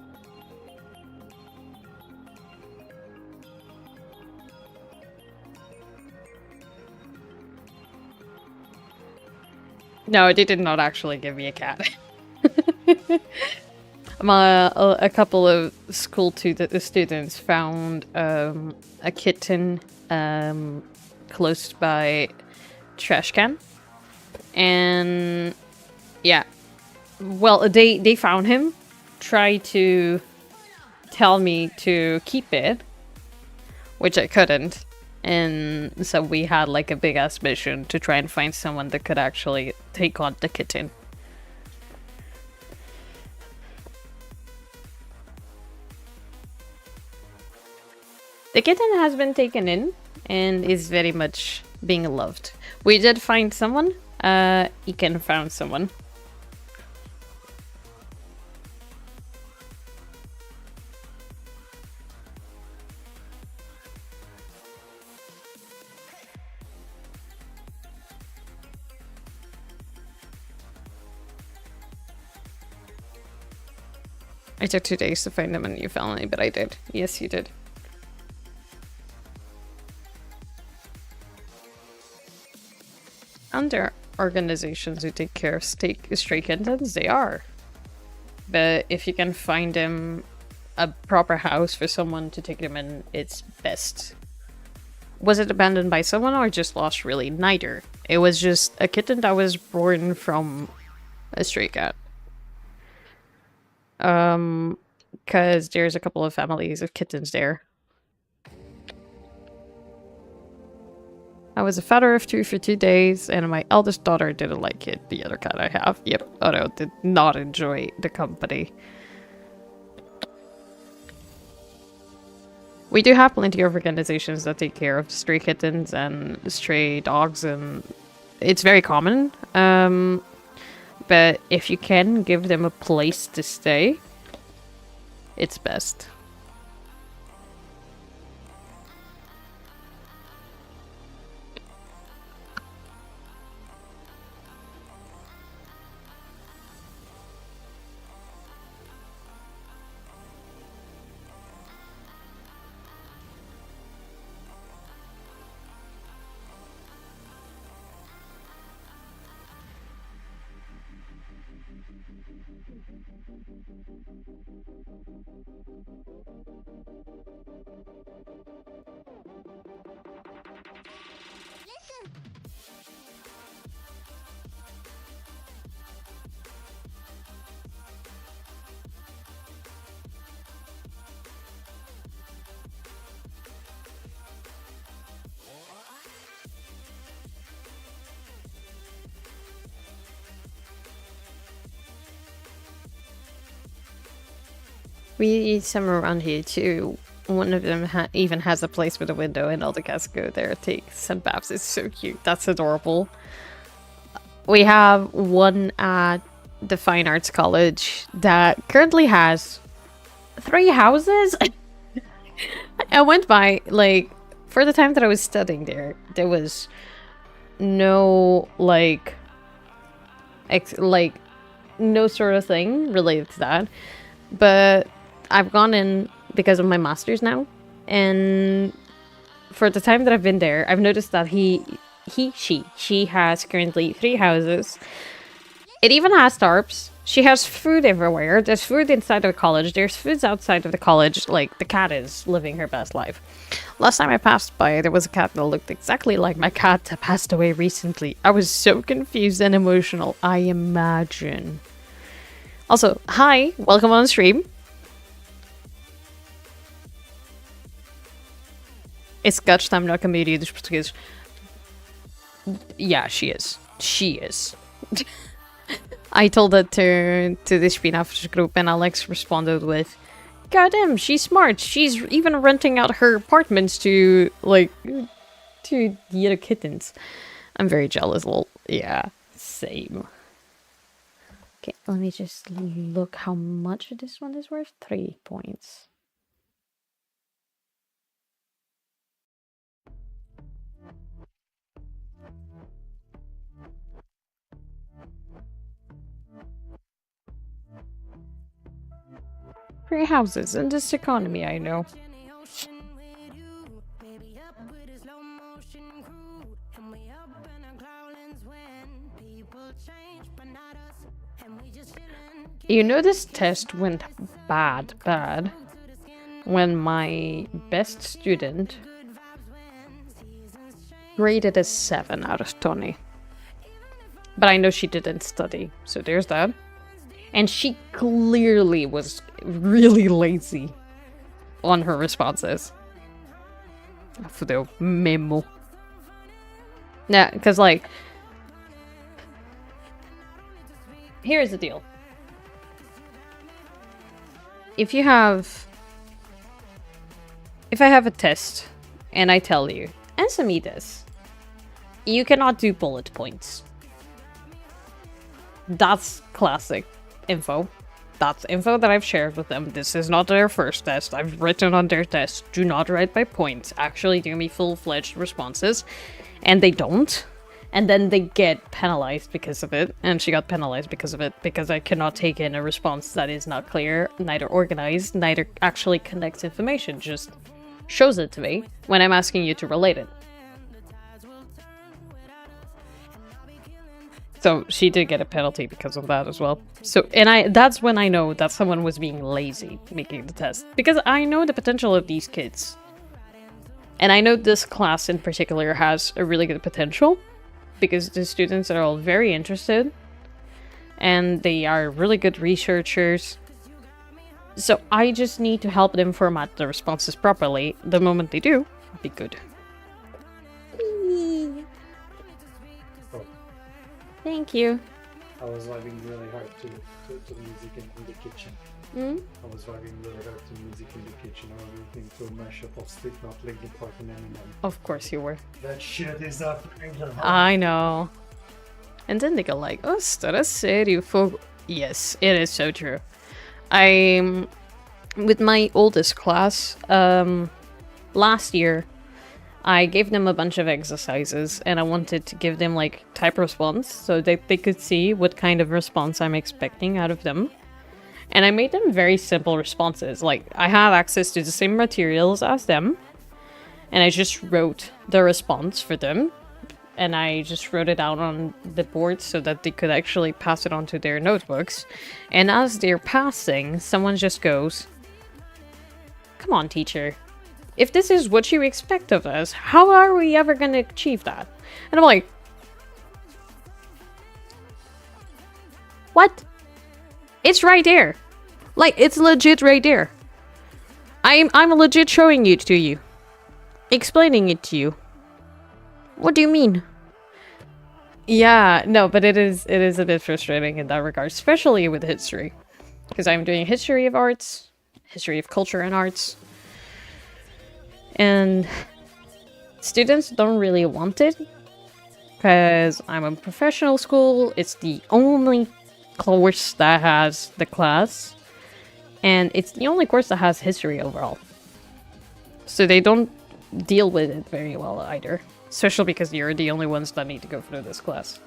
No, they did not actually give me a cat. A couple of school students found a kitten close by trash can, and yeah, well, they found him, tried to tell me to keep it, which I couldn't. And so we had like a big ass mission to try and find someone that could actually take on the kitten. The kitten has been taken in and is very much being loved. We did find someone. Iken found someone. I took 2 days to find him a new family, but I did. Yes, you did. And there are organizations who take care of stray kittens, they are. But if you can find them a proper house for someone to take them in, it's best. Was it abandoned by someone or just lost? Really, neither. It was just a kitten that was born from a stray cat. Because there's a couple of families of kittens there. I was a father of 2 for 2 days, and my eldest daughter didn't like it. The other cat I have, yep, Otto did not enjoy the company. We do have plenty of organizations that take care of stray kittens and stray dogs, and it's very common. But if you can give them a place to stay, it's best. We eat some around here too. One of them even has a place with a window, and all the cats go there, take some baths. It's so cute. That's adorable. We have one at the Fine Arts College that currently has 3 houses. I went by, like, for the time that I was studying there, there was no, like, no sort of thing related to that. But I've gone in because of my master's now, and for the time that I've been there, I've noticed that she has currently 3 houses. It even has tarps. She has food everywhere. There's food inside of the college. There's foods outside of the college. Like, the cat is living her best life. Last time I passed by, there was a cat that looked exactly like my cat that passed away recently. I was so confused and emotional, I imagine. Also, hi, welcome on stream. It's Gutch time na comédia dos portugueses. Yeah, she is. She is. I told that to the Spinafers group, and Alex responded with, "God damn, she's smart. She's even renting out her apartments to, like, to the other kittens." I'm very jealous, lol. Yeah, same. Okay, let me just look how much this one is worth. 3 points. Free houses in this economy, I know. You know, this test went bad when my best student graded a 7 out of 20. But I know she didn't study, so there's that. And she clearly was really lazy on her responses. Fudeu mesmo. Yeah, because, like... Here's the deal. If I have a test, and I tell you, answer me this, you cannot do bullet points. That's classic info. That's info that I've shared with them. This is not their first test. I've written on their test, do not write by points. Actually do me full-fledged responses. And they don't. And then they get penalized because of it. And she got penalized because of it. Because I cannot take in a response that is not clear, neither organized, neither actually connects information. Just shows it to me when I'm asking you to relate it. So she did get a penalty because of that as well. So, and that's when I know that someone was being lazy making the test. Because I know the potential of these kids. And I know this class in particular has a really good potential. Because the students are all very interested. And they are really good researchers. So I just need to help them format the responses properly. The moment they do, it'll be good. Thank you. I was vibing really hard to music in the kitchen. Mm? I was vibing really hard to music in the kitchen. I was listening to a mashup of Slipknot, Linkin Park, and Eminem. Of course you were. That shit is up. I know. And then they go like, oh, estará sério, fogo. Yes, it is so true. With my oldest class, last year, I gave them a bunch of exercises, and I wanted to give them, like, type response, so that they could see what kind of response I'm expecting out of them. And I made them very simple responses. Like, I have access to the same materials as them, and I just wrote the response for them, and I just wrote it out on the board so that they could actually pass it on to their notebooks. And as they're passing, someone just goes, "Come on, teacher. If this is what you expect of us, how are we ever going to achieve that?" And I'm like, what? It's right there. Like, it's legit right there. I'm legit showing it to you. Explaining it to you. What do you mean? Yeah, no, but it is a bit frustrating in that regard, especially with history. Because I'm doing history of arts, history of culture and arts. And students don't really want it. Because I'm a professional school, it's the only course that has the class. And it's the only course that has history overall. So they don't deal with it very well either. Especially because you're the only ones that need to go through this class.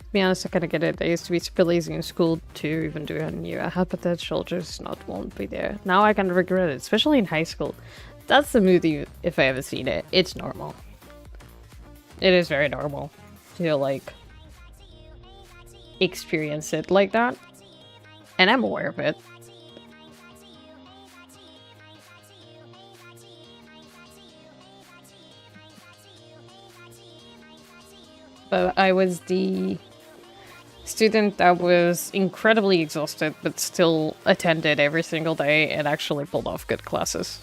To be honest, I kind of get it. I used to be super lazy in school to even do it. I had potential, just won't be there. Now I kind of regret it, especially in high school. That's the movie, if I ever seen it. It's normal. It is very normal to, like, experience it like that. And I'm aware of it. But I was the student that was incredibly exhausted, but still attended every single day and actually pulled off good classes.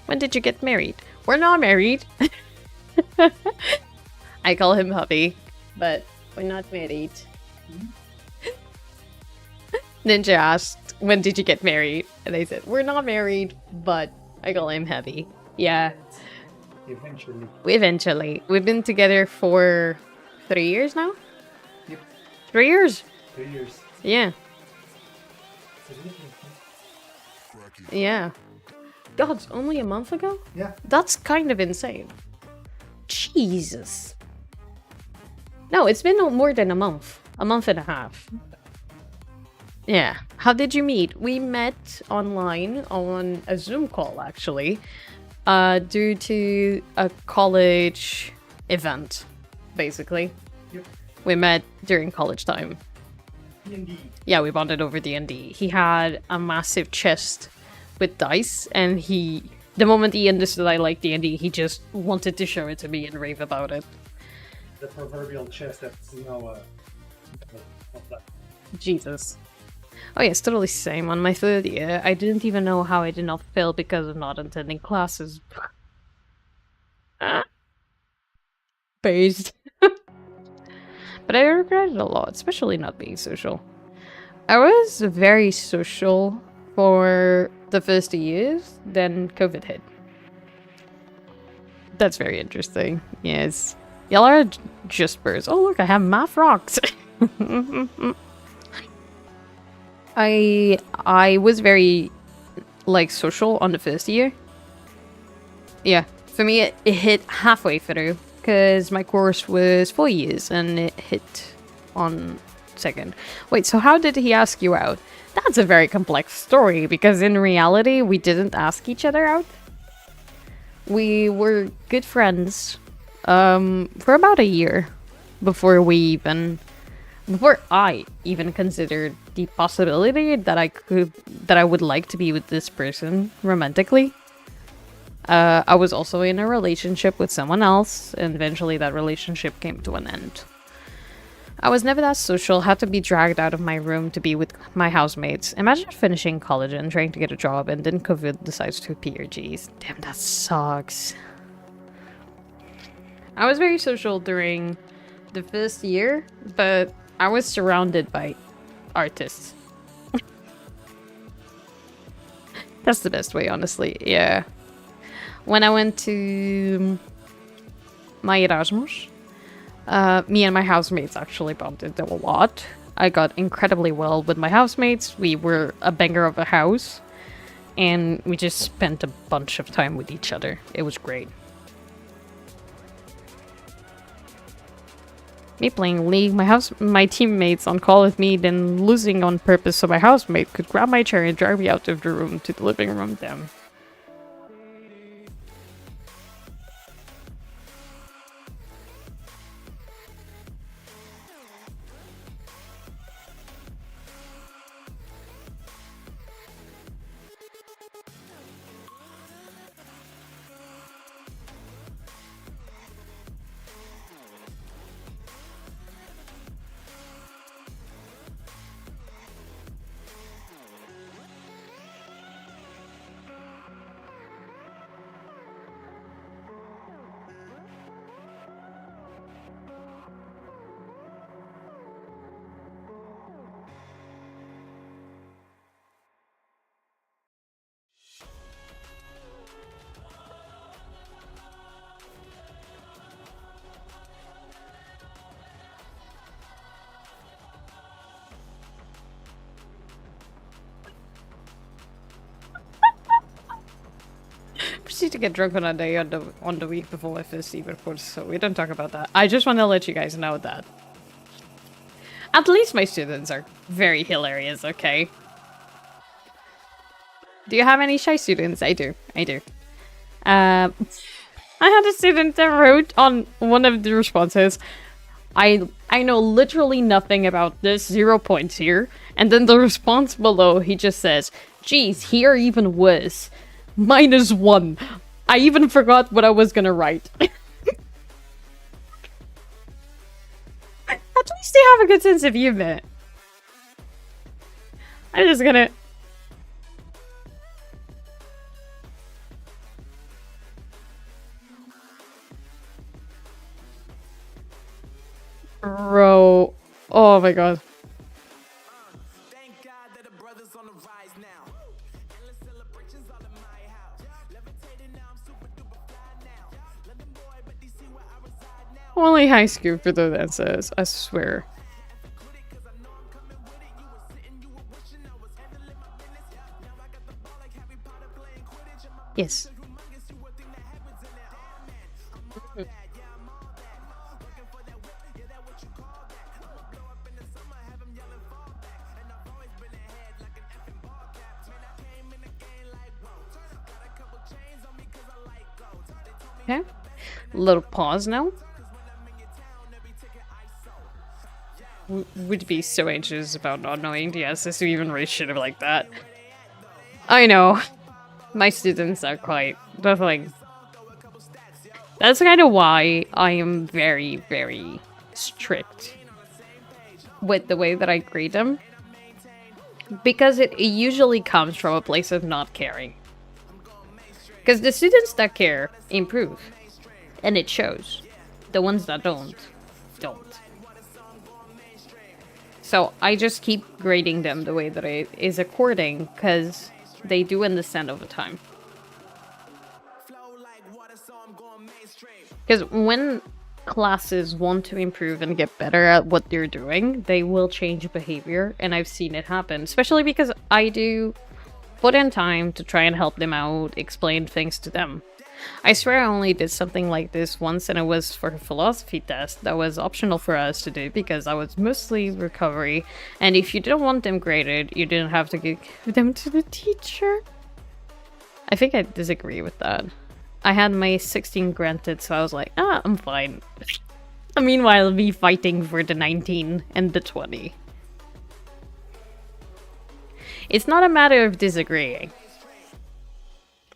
When did you get married? We're not married. I call him hubby, but we're not married. Ninja asked, when did you get married? And I said, we're not married, but I call him hubby. Yeah. Eventually. Eventually. We've been together for 3 years now? Yep. 3 years? 3 years. Yeah. Yeah. God, only a month ago? Yeah. That's kind of insane. Jesus. No, it's been no more than a month. A month and a half. Yeah. How did you meet? We met online on a Zoom call, actually. Due to a college event, basically. Yep. We met during college time. D&D. Yeah, we bonded over D&D. He had a massive chest with dice, and the moment he understood I liked D&D, he just wanted to show it to me and rave about it. The proverbial chest that's, Jesus. Oh yeah, it's totally the same. On my third year, I didn't even know how I did not fail because of not attending classes. Based. But I regret it a lot, especially not being social. I was very social for the first 2 years, then COVID hit. That's very interesting. Yes. Y'all are just birds. Oh look, I have math rocks. I was very social on the first year. Yeah, for me it hit halfway through because my course was 4 years and it hit on second. Wait, so how did he ask you out? That's a very complex story because in reality we didn't ask each other out. We were good friends for about a year before I even considered the possibility that I would like to be with this person romantically. I was also in a relationship with someone else, and eventually that relationship came to an end. I was never that social, had to be dragged out of my room to be with my housemates. Imagine finishing college and trying to get a job, and then COVID decides to appear. Jeez, damn, that sucks. I was very social during the first year, but I was surrounded by artists. That's the best way, honestly, yeah. When I went to my Erasmus, me and my housemates actually bonded a lot. I got incredibly well with my housemates. We were a banger of a house, and we just spent a bunch of time with each other. It was great. Me playing League, my teammates on call with me, then losing on purpose so my housemate could grab my chair and drag me out of the room to the living room. Damn. Proceed to get drunk on a day on the week before my first even course, so we don't talk about that. I just want to let you guys know that. At least my students are very hilarious, okay? Do you have any shy students? I do. I had a student that wrote on one of the responses, I know literally nothing about this, 0 points here. And then the response below, he just says, geez, here even worse. -1. I even forgot what I was gonna write. At least they have a good sense of humor. I'm just gonna... Bro. Oh my god. Thank God that the brothers on the rise now. Endless celebrations all in my house. Levitating now, I'm super duper fly now. London boy, but DC where I reside now. Only high school for the dancers, I swear. Cause I know I'm coming with it. You were sitting, you were wishing I was handling my business. Now I got the ball like Harry Potter playing Quidditch. And my Yes. humongous, you would think that happens in it. Oh man, I'm all that, yeah, I'm all that. Looking for that whip, yeah, that what you call that. I'ma blow up in the summer, have them yelling fall back. And I've always been ahead like an effing ball cap. Man, I came in the game like, whoa. Got a couple chains on me cause I like gold. They told me Okay. Little pause now. cause when I'm in your town, every ticket I sold. would be so anxious about not knowing the answers to even raise shit like that. I know. My students are quite... They're like... That's kind of why I am very, very strict with the way that I grade them. Because it usually comes from a place of not caring. Because the students that care improve. And it shows. The ones that don't. So I just keep grading them the way that it is according, because they do understand over time. Because when classes want to improve and get better at what they're doing, they will change behavior, and I've seen it happen. Especially because I do put in time to try and help them out, explain things to them. I swear I only did something like this once, and it was for a philosophy test that was optional for us to do because I was mostly recovery, and if you didn't want them graded, you didn't have to give them to the teacher. I think I disagree with that. I had my 16 granted, so I was like, I'm fine. Meanwhile, me fighting for the 19 and the 20. It's not a matter of disagreeing.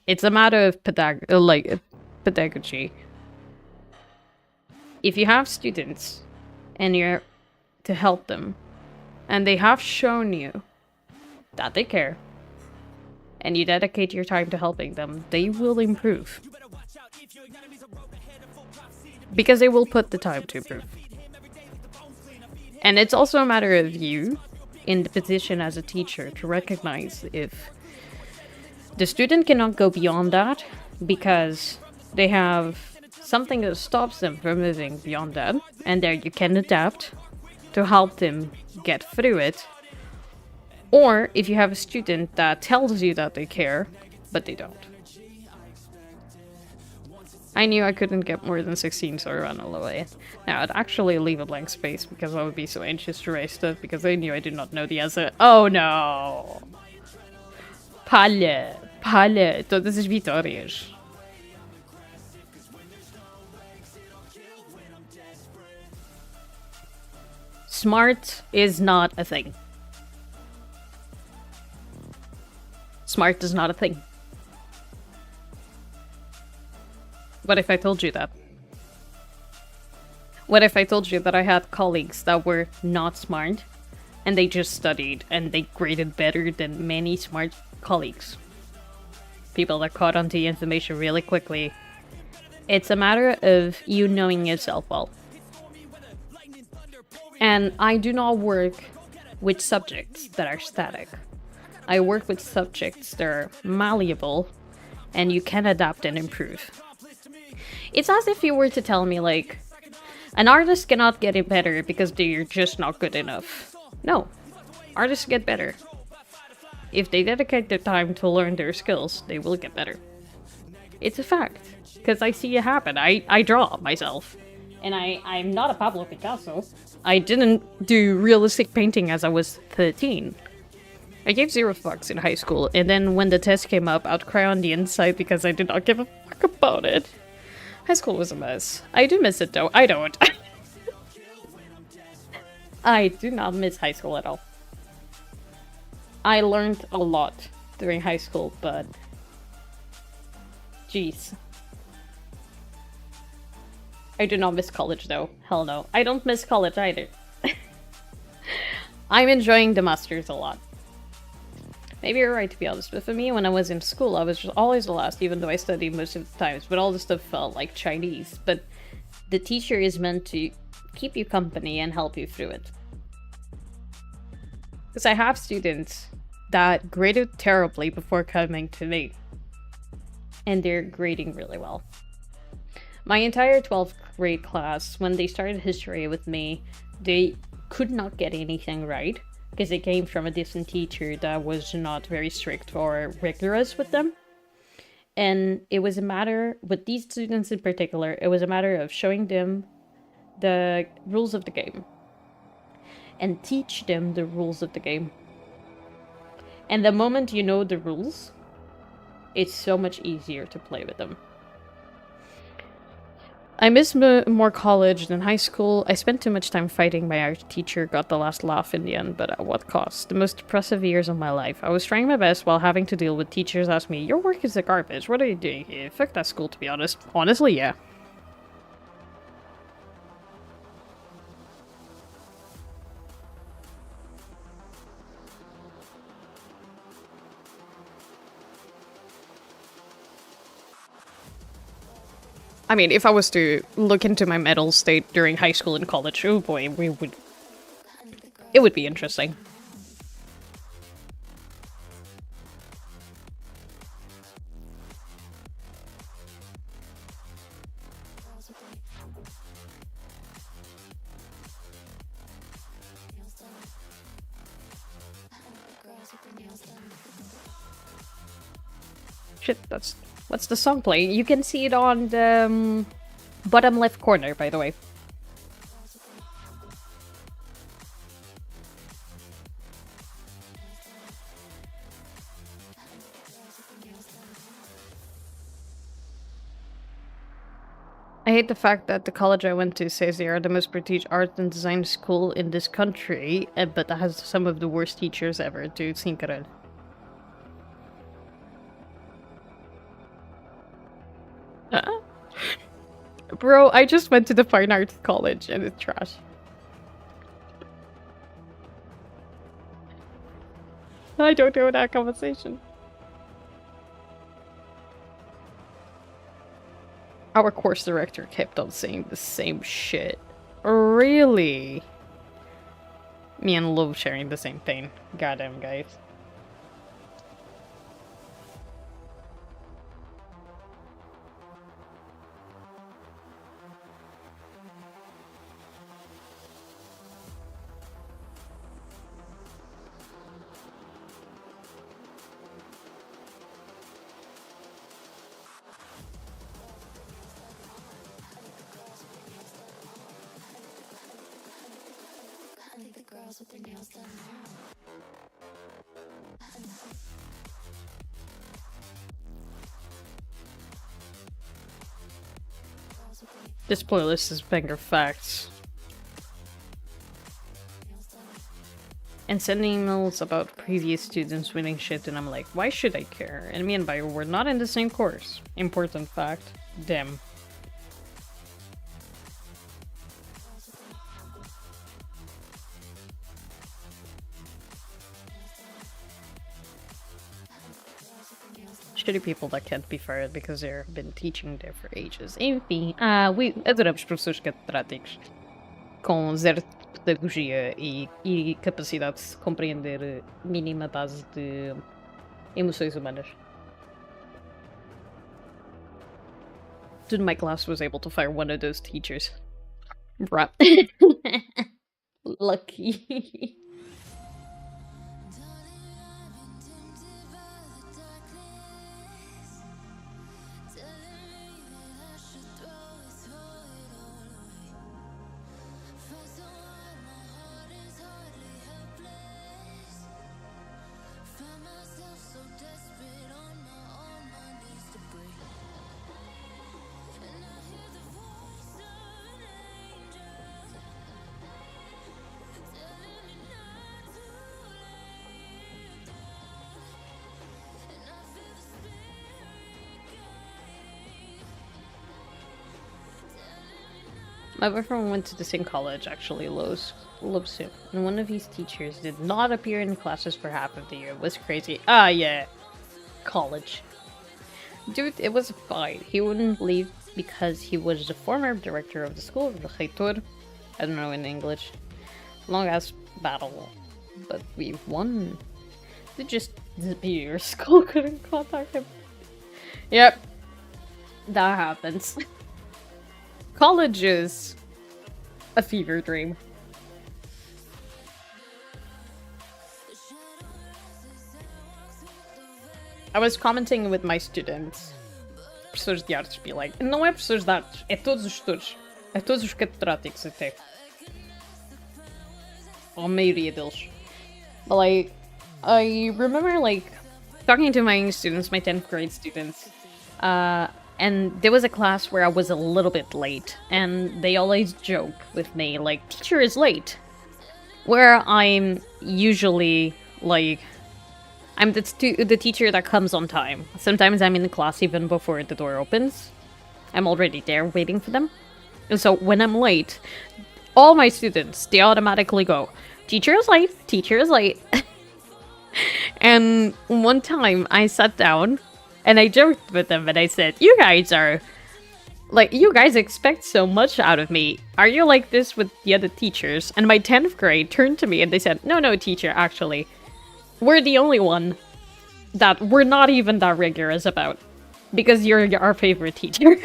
It's a matter of pedagogy. If you have students and you're to help them, and they have shown you that they care, and you dedicate your time to helping them, they will improve. Because they will put the time to improve. And it's also a matter of you, in the position as a teacher, to recognize if the student cannot go beyond that because they have something that stops them from moving beyond that, and there you can adapt to help them get through it. Or if you have a student that tells you that they care, but they don't. I knew I couldn't get more than 16, so I ran all the way. Now, I'd actually leave a blank space because I would be so anxious to raise stuff because I knew I did not know the answer. Oh no! Palha, todas as vitórias. Smart is not a thing. Smart is not a thing. What if I told you that? What if I told you that I had colleagues that were not smart and they just studied and they graded better than many smart colleagues? People that caught on to the information really quickly. It's a matter of you knowing yourself well. And I do not work with subjects that are static. I work with subjects that are malleable and you can adapt and improve. It's as if you were to tell me, like, an artist cannot get it better because they're just not good enough. No, artists get better. If they dedicate their time to learn their skills, they will get better. It's a fact, because I see it happen. I draw myself, and I'm not a Pablo Picasso. I didn't do realistic painting as I was 13. I gave 0 fucks in high school, and then when the test came up, I'd cry on the inside because I did not give a fuck about it. High school was a mess. I do miss it though. I don't. I do not miss high school at all. I learned a lot during high school, but... jeez. I do not miss college though. Hell no. I don't miss college either. I'm enjoying the masters a lot. Maybe you're right, to be honest, but for me, when I was in school, I was just always the last, even though I studied most of the times, but all the stuff felt like Chinese. But the teacher is meant to keep you company and help you through it. Because I have students that graded terribly before coming to me. And they're grading really well. My entire 12th grade class, when they started history with me, they could not get anything right. Because they came from a different teacher that was not very strict or rigorous with them. And it was a matter, with these students in particular, it was a matter of showing them the rules of the game. And teach them the rules of the game. And the moment you know the rules, it's so much easier to play with them. I miss more college than high school. I spent too much time fighting my art teacher, got the last laugh in the end, but at what cost? The most depressive years of my life. I was trying my best while having to deal with teachers ask me, your work is a garbage, what are you doing here? Fuck that school, to be honest. Honestly, yeah. I mean, if I was to look into my mental state during high school and college, oh boy, it would be interesting. Shit, what's the song playing? You can see it on the bottom left corner, by the way. I hate the fact that the college I went to says they are the most prestige art and design school in this country, but that has some of the worst teachers ever, dude. Sin querer. Bro, I just went to the fine arts college and it's trash. I don't know that conversation. Our course director kept on saying the same shit. Really? Me and Love sharing the same thing. Goddamn, guys. With their nails done. This playlist is banger facts. And sending emails about previous students winning shit, and I'm like, why should I care? And me and Bio were not in the same course. Important fact. Damn. Shitty people that can't be fired because they've been teaching there for ages. Enfim, adoramos professores catedráticos com zero pedagogia e capacidade de compreender mínima base de emoções humanas. Dude, my class was able to fire one of those teachers. Bruh. Lucky. My boyfriend went to the same college, actually, Lobsu, and one of his teachers did not appear in classes for half of the year. It was crazy. Ah, yeah. College. Dude, it was fine. He wouldn't leave because he was the former director of the school, the reitor. I don't know in English. Long-ass battle. But we won. They just disappeared. School couldn't contact him. Yep. That happens. College is a fever dream. I was commenting with my students. Professores de artes, be like, não é professores de artes, é todos os tutores. É todos os catedráticos até. Ou a maioria deles. But like, I remember like, talking to my students, my 10th grade students, And there was a class where I was a little bit late, and they always joke with me, like, teacher is late. Where I'm usually, like, I'm the teacher that comes on time. Sometimes I'm in the class even before the door opens. I'm already there waiting for them. And so when I'm late, all my students, they automatically go, teacher is late, teacher is late. And one time I sat down and I joked with them and I said, you guys are, like, you guys expect so much out of me. Are you like this with the other teachers? And my 10th grade turned to me and they said, no, teacher, actually, we're the only one that we're not even that rigorous about. Because you're our favorite teacher.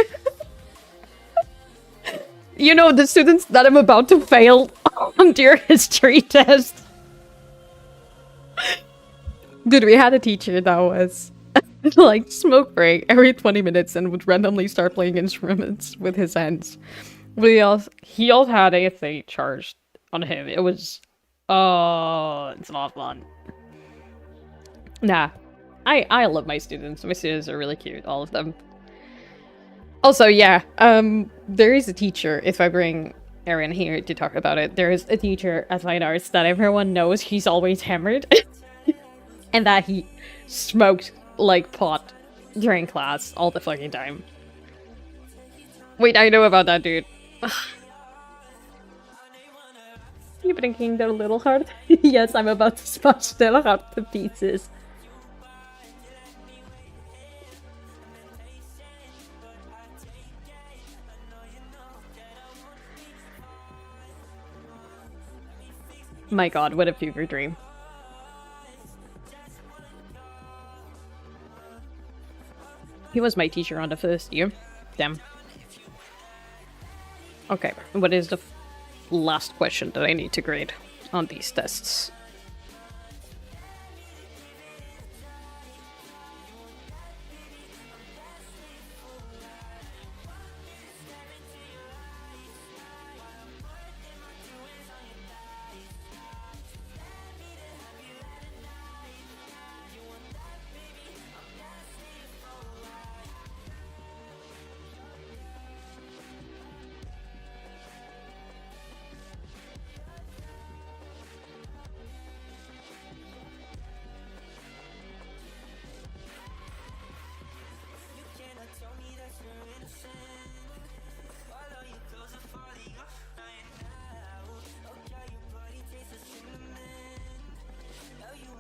You know, the students that I'm about to fail on their history test. Dude, we had a teacher that was like smoke break every 20 minutes and would randomly start playing instruments with his hands. But he also had a thing charged on him. It was, oh, it's not fun. Nah, I love my students. My students are really cute, all of them. Also, yeah, there is a teacher, if I bring Erin here to talk about it, there is a teacher at Fine Arts that everyone knows he's always hammered. And that he smoked like pot during class all the fucking time. Wait, I know about that dude. You breaking their little heart? Yes, I'm about to smash their heart to pieces. My god, what a fever dream. He was my teacher on the first year. Damn. Okay, what is the last question that I need to grade on these tests?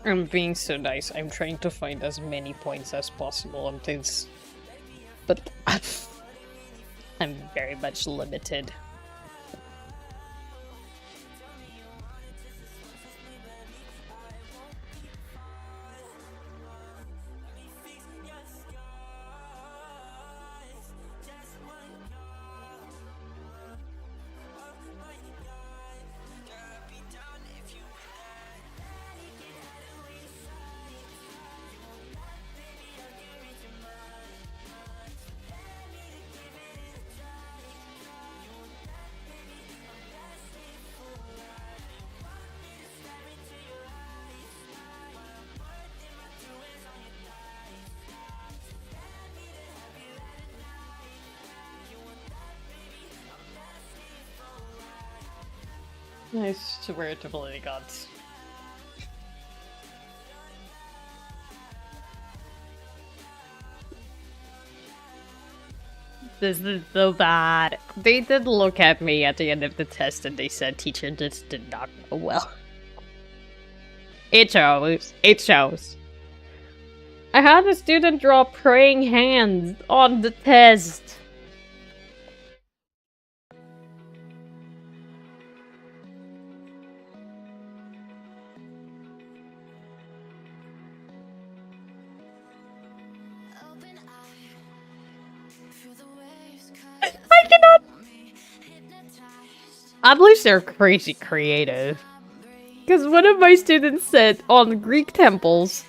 I'm being so nice. I'm trying to find as many points as possible on this. But I'm very much limited. I swear to bloody gods. This is so bad. They did look at me at the end of the test and they said teacher just did not go well. It shows. It shows. I had a student draw praying hands on the test. I cannot. At least they're crazy creative. Because one of my students said on Greek temples,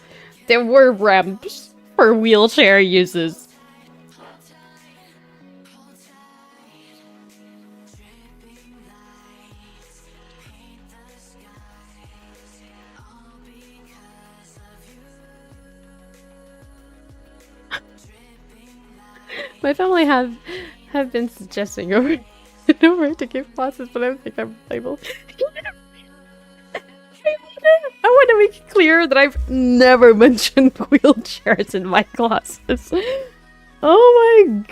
there were ramps for wheelchair uses. My family have been suggesting over and over to give classes, but I don't think I'm able. I want to make it clear that I've never mentioned wheelchairs in my classes. Oh my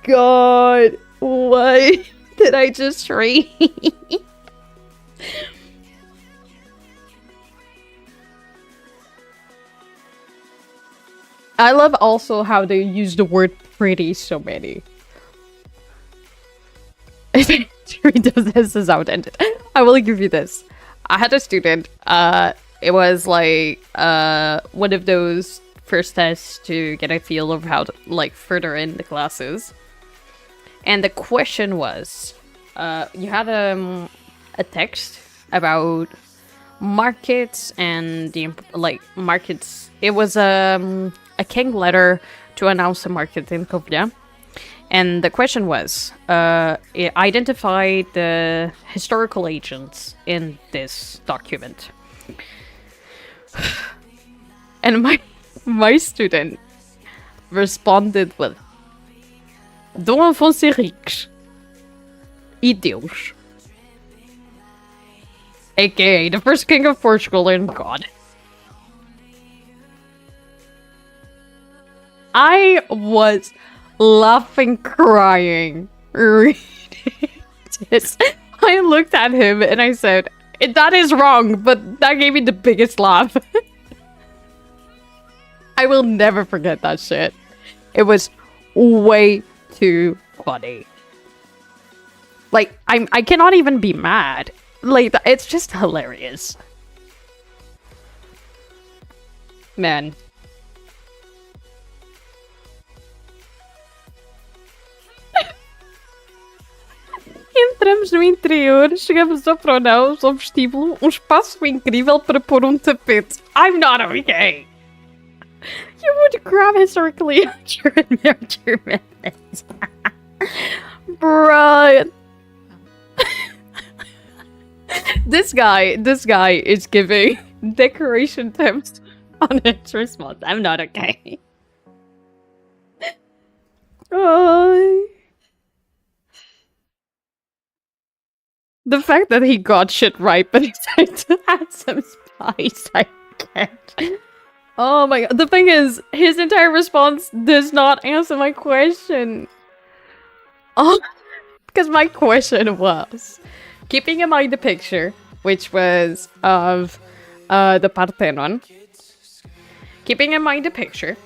god. What did I just read? I love also how they use the word pretty so many. This is how it ended. I will give you this. I had a student, it was like one of those first tests to get a feel of how to like further in the classes. And the question was, you had a text about markets and the markets. It was a king letter to announce a market in Kofi. And the question was, identify the historical agents in this document. And my student responded with, Dom Afonso Henriques e Deus, aka the first king of Portugal and God. I was laughing, crying, reading this. I looked at him and I said, that is wrong, but that gave me the biggest laugh. I will never forget that shit. It was way too funny. Like, I cannot even be mad. Like, it's just hilarious. Man. Entramos no interior, chegamos ao pronão, ao vestíbulo, espaço incrível para pôr tapete. I'm not okay. You would grab historically accurate measurements. Bruh. This guy is giving decoration tips on his response. I'm not okay. The fact that he got shit right, but he said to add some spice, I can't. Oh my god. The thing is, his entire response does not answer my question. Oh, because my question was, keeping in mind the picture, which was of the Parthenon. Keeping in mind the picture,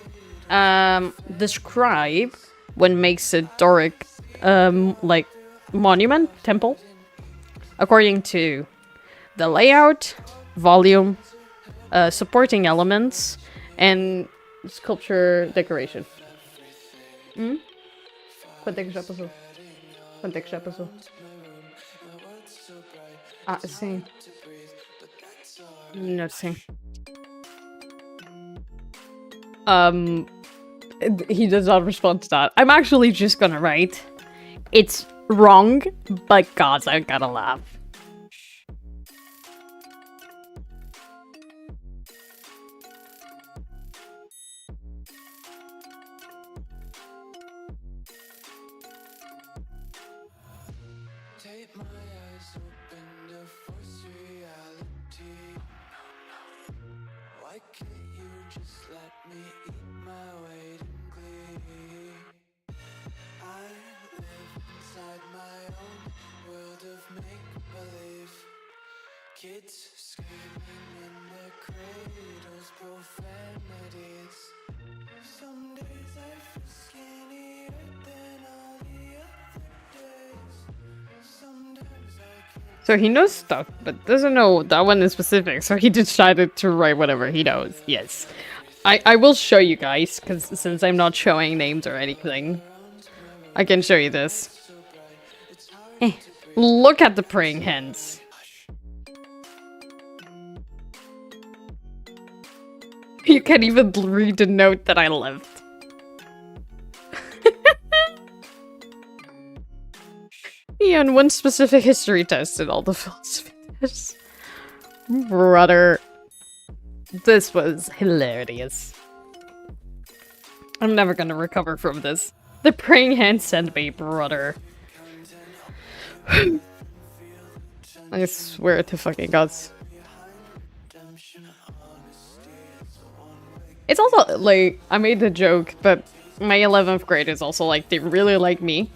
describe what makes a Doric, like, monument, temple, according to the layout, volume, supporting elements, and sculpture decoration. Quanto é que já passou? Quanto é que já passou? Ah, sim. Não, sim. He does not respond to that. I'm actually just gonna write, it's wrong, but gods, I gotta laugh. Take my eyes open to force reality. Why can't you just let me eat my weight in glee? I live inside my own world of make-believe. Kids screaming in their cradles, profanities. Some days I feel skinnier than all the other days. Sometimes I can't. So he knows stuff, but doesn't know that one in specific, so he decided to write whatever he knows. Yes. I will show you guys, because since I'm not showing names or anything, I can show you this. Look at the praying hands. You can't even read the note that I left. Yeah, and one specific history test in all the philosophy tests. Brother. This was hilarious. I'm never gonna recover from this. The praying hands sent me, brother. I swear to fucking gods. It's also, like, I made the joke, but my 11th grade is also, like, they really like me.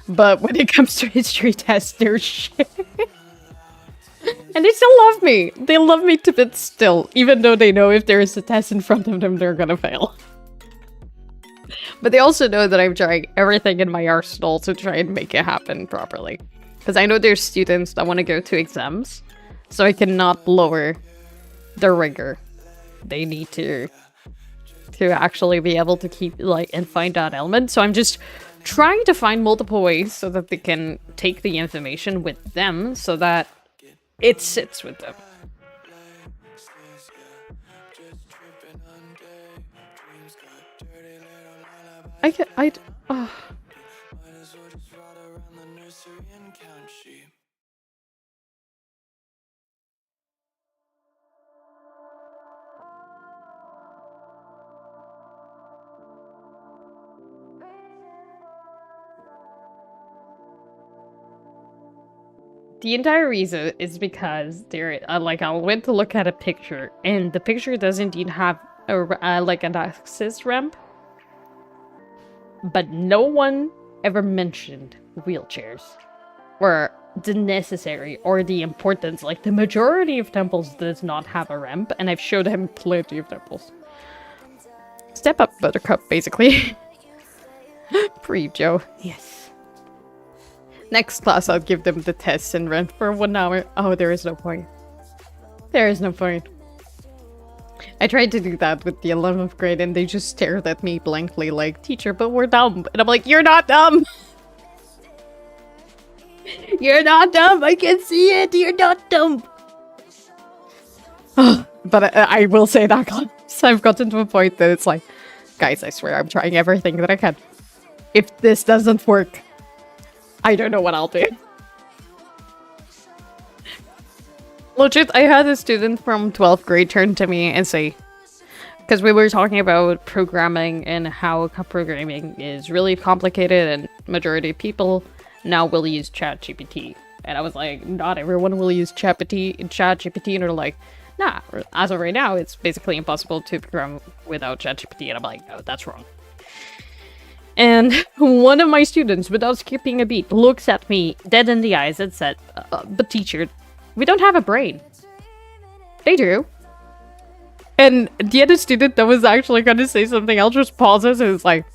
But when it comes to history tests, they're shit. And they still love me. They love me to bits still, even though they know if there is a test in front of them, they're gonna fail. But they also know that I'm trying everything in my arsenal to try and make it happen properly. Because I know there's students that want to go to exams, so I cannot lower the rigor. They need to actually be able to keep, like, and find that element. So I'm just trying to find multiple ways so that they can take the information with them so that it sits with them. Oh. The entire reason is because there, like, I went to look at a picture, and the picture does indeed have a like an access ramp, but no one ever mentioned wheelchairs, or the necessary, or the importance. Like, the majority of temples does not have a ramp, and I've showed him plenty of temples. Step up, Buttercup, basically. Pre Joe, yes. Next class, I'll give them the test and rent for 1 hour. Oh, there is no point. There is no point. I tried to do that with the 11th grade, and they just stared at me blankly like, teacher, but we're dumb. And I'm like, you're not dumb! You're not dumb! I can see it! You're not dumb! But I will say that, guys, I've gotten to a point that it's like, guys, I swear I'm trying everything that I can. If this doesn't work, I don't know what I'll do. Legit, I had a student from 12th grade turn to me and say, because we were talking about programming and how programming is really complicated and majority of people now will use ChatGPT. And I was like, not everyone will use ChatGPT, and they're like, nah, as of right now, it's basically impossible to program without ChatGPT. And I'm like, no, that's wrong. And one of my students, without skipping a beat, looks at me dead in the eyes and said, but teacher, we don't have a brain. They do. And the other student that was actually going to say something else just pauses and is like,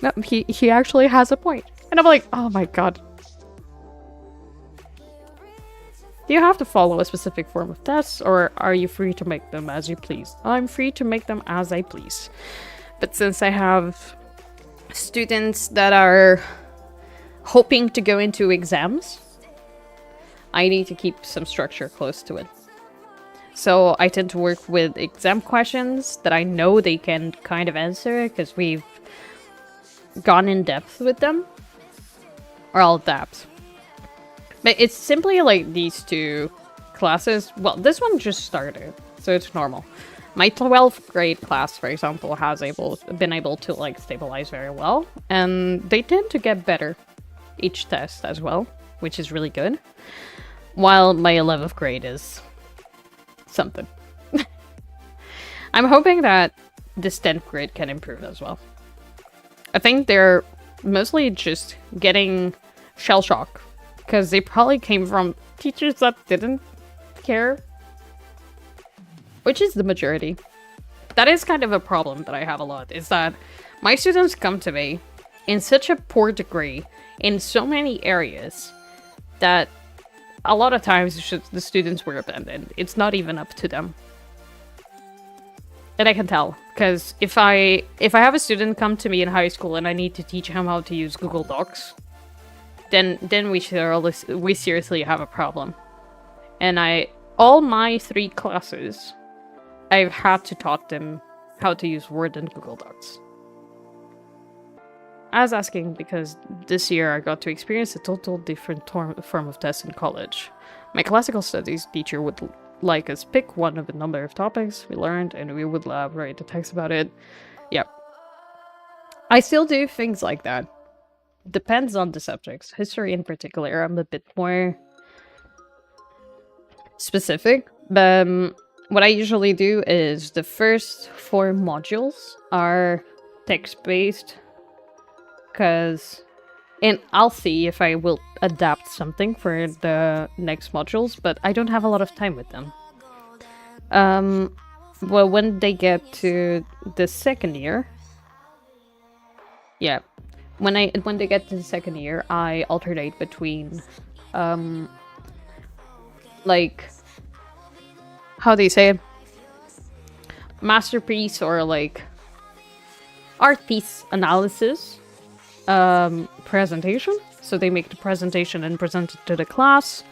no, he actually has a point. And I'm like, oh my god. Do you have to follow a specific form of tests, or are you free to make them as you please? I'm free to make them as I please. But since I have students that are hoping to go into exams, I need to keep some structure close to it. So I tend to work with exam questions that I know they can kind of answer because we've gone in depth with them. Or I'll adapt. But it's simply like these two classes. Well, this one just started, so it's normal. My 12th grade class, for example, has been able to, like, stabilize very well. And they tend to get better each test as well, which is really good. While my 11th grade is something. I'm hoping that this 10th grade can improve as well. I think they're mostly just getting shell shock, because they probably came from teachers that didn't care. Which is the majority. That is kind of a problem that I have a lot, is that my students come to me in such a poor degree in so many areas that a lot of times the students were abandoned. It's not even up to them. And I can tell, because if I have a student come to me in high school and I need to teach him how to use Google Docs, then we seriously have a problem. And all my 3 classes, I've had to taught them how to use Word and Google Docs. I was asking because this year I got to experience a total different form of test in college. My classical studies teacher would like us pick one of a number of topics we learned, and we would write a text about it. Yep. I still do things like that. Depends on the subjects. History in particular, I'm a bit more specific. But what I usually do is the first 4 modules are text-based, because... And I'll see if I will adapt something for the next modules, but I don't have a lot of time with them. Well, when they get to the second year... Yeah. When they get to the second year, I alternate between, like... How do you say it? Masterpiece or, like... art piece analysis. Presentation. So they make the presentation and present it to the class,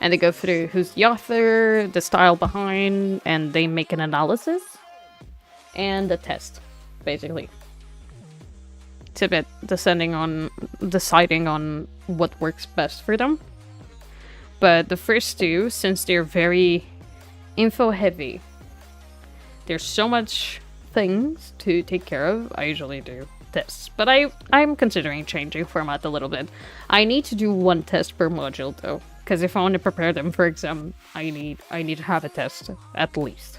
and they go through who's the author, the style behind, and they make an analysis and a test, basically. It's a bit deciding on what works best for them. But the first 2, since they're very info heavy, there's so much things to take care of, I usually do tests. But I'm considering changing format a little bit. I need to do 1 test per module though, because if I want to prepare them for exam, I need to have a test at least.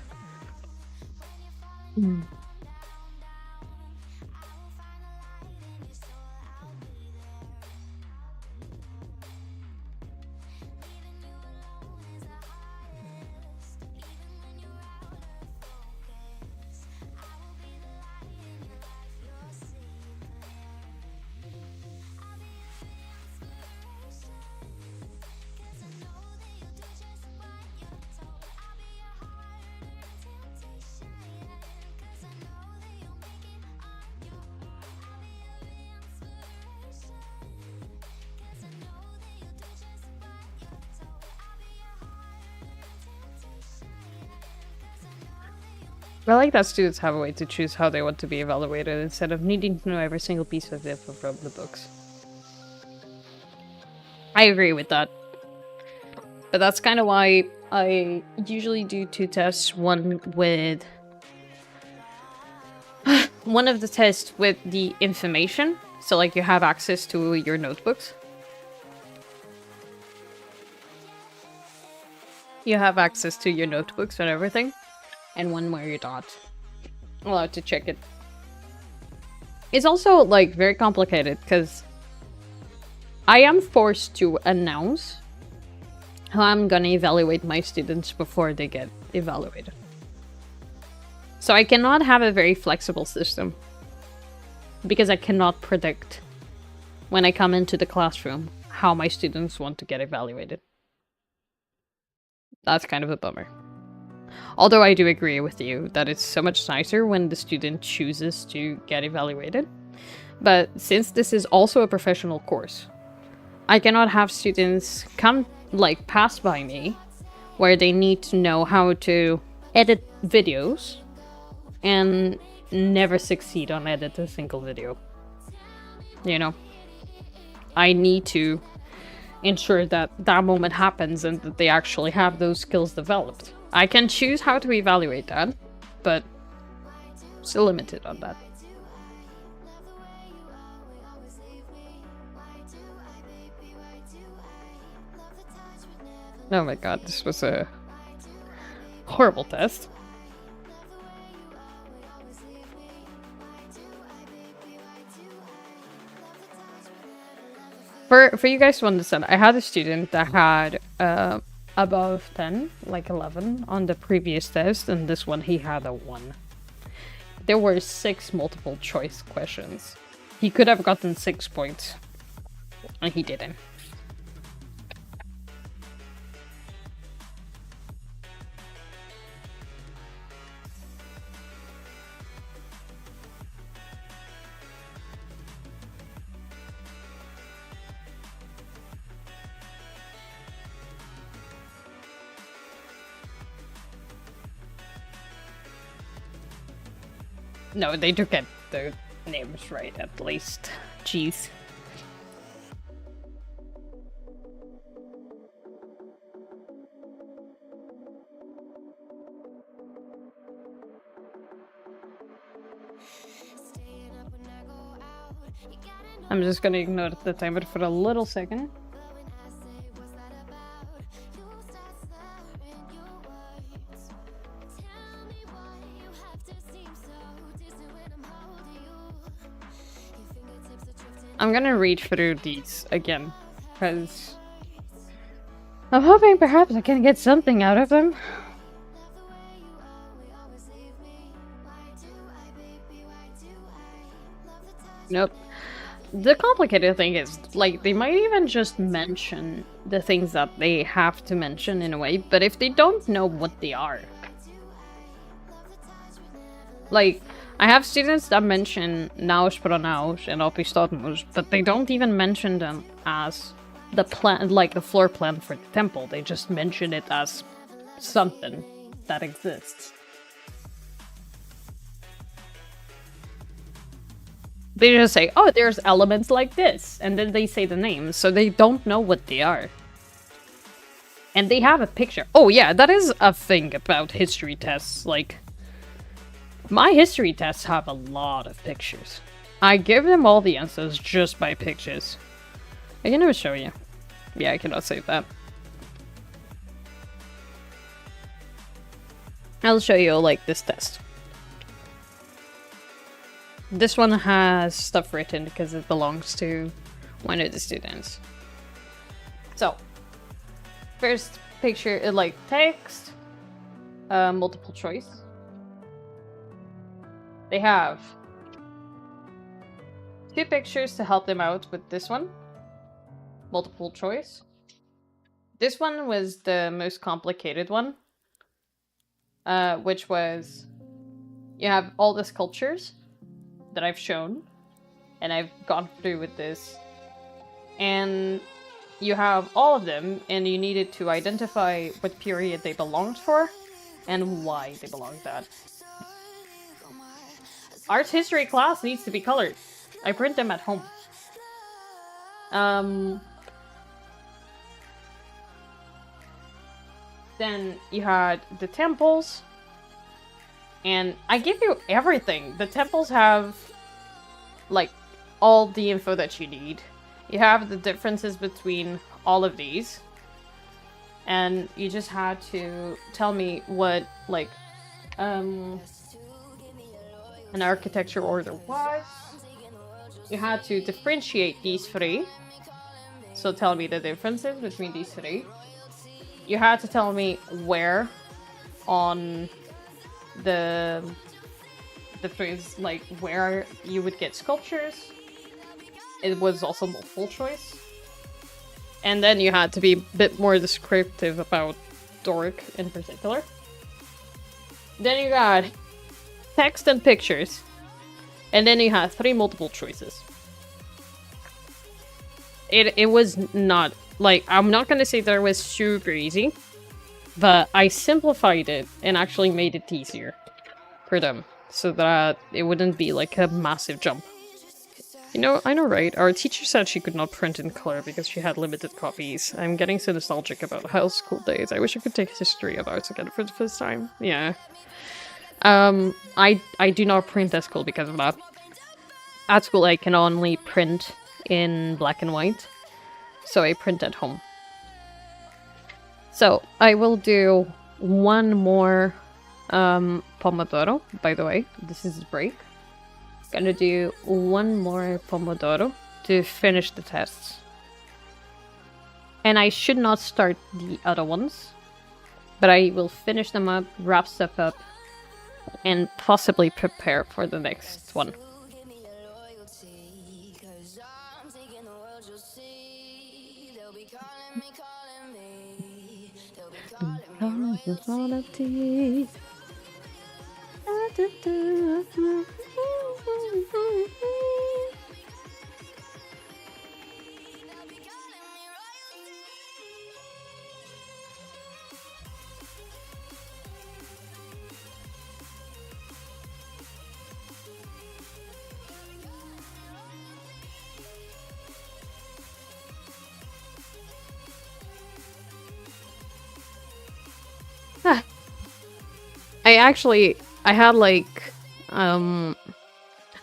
I like that students have a way to choose how they want to be evaluated instead of needing to know every single piece of info from the books. I agree with that. But that's kind of why I usually do 2 tests. One with... one of the tests with the information. So like you have access to your notebooks. You have access to your notebooks and everything. And one where you're not allowed to check it. It's also, like, very complicated, because I am forced to announce how I'm gonna evaluate my students before they get evaluated. So I cannot have a very flexible system, because I cannot predict when I come into the classroom how my students want to get evaluated. That's kind of a bummer. Although I do agree with you that it's so much nicer when the student chooses to get evaluated. But since this is also a professional course, I cannot have students come, like, pass by me where they need to know how to edit videos and never succeed on edit a single video. You know? I need to ensure that that moment happens and that they actually have those skills developed. I can choose how to evaluate that, but still limited on that. Oh my god, this was a horrible test. For you guys to understand, I had a student that had above 10, like 11, on the previous test, and this one he had a 1. There were 6 multiple choice questions. He could have gotten 6 points, and he didn't. No, they do get the names right, at least. Jeez. Staying up when I go I'm just gonna ignore the timer for a little second. I'm gonna read through these again, because I'm hoping perhaps I can get something out of them. Nope. The complicated thing is, like, they might even just mention the things that they have to mention in a way, but if they don't know what they are. Like, I have students that mention naus pronaus and opisthotmus, but they don't even mention them as the plan, like the floor plan for the temple. They just mention it as something that exists. They just say, oh, there's elements like this, and then they say the names, so they don't know what they are. And they have a picture. Oh yeah, that is a thing about history tests, like... My history tests have a lot of pictures. I give them all the answers just by pictures. I can never show you. Yeah, I cannot save that. I'll show you, like, this test. This one has stuff written because it belongs to one of the students. So, first picture, like, text, multiple choice. They have 2 pictures to help them out with this one. Multiple choice. This one was the most complicated one. Which was... You have all the sculptures that I've shown. And I've gone through with this. And you have all of them, and you needed to identify what period they belonged for. And why they belonged that. Art history class needs to be colored. I print them at home. Then you had the temples. And I give you everything. The temples have, like, all the info that you need. You have the differences between all of these. And you just had to tell me what, like, an architecture order was. You had to differentiate these 3. So tell me the differences between these 3. You had to tell me where on the phrase, like, where you would get sculptures. It was also multiple choice. And then you had to be a bit more descriptive about Doric in particular. Then you got text and pictures. And then you had 3 multiple choices. It was not, like, I'm not gonna say that it was super easy, but I simplified it and actually made it easier for them, so that it wouldn't be like a massive jump. You know, I know, right? Our teacher said she could not print in color because she had limited copies. I'm getting so nostalgic about high school days. I wish I could take history of arts again for the first time. Yeah. I do not print at school because of that. At school I can only print in black and white, so I print at home. So, I will do one more Pomodoro, by the way. This is break. Gonna do one more Pomodoro to finish the tests. And I should not start the other ones, but I will finish them up, wrap stuff up, and possibly prepare for the next one. I had like,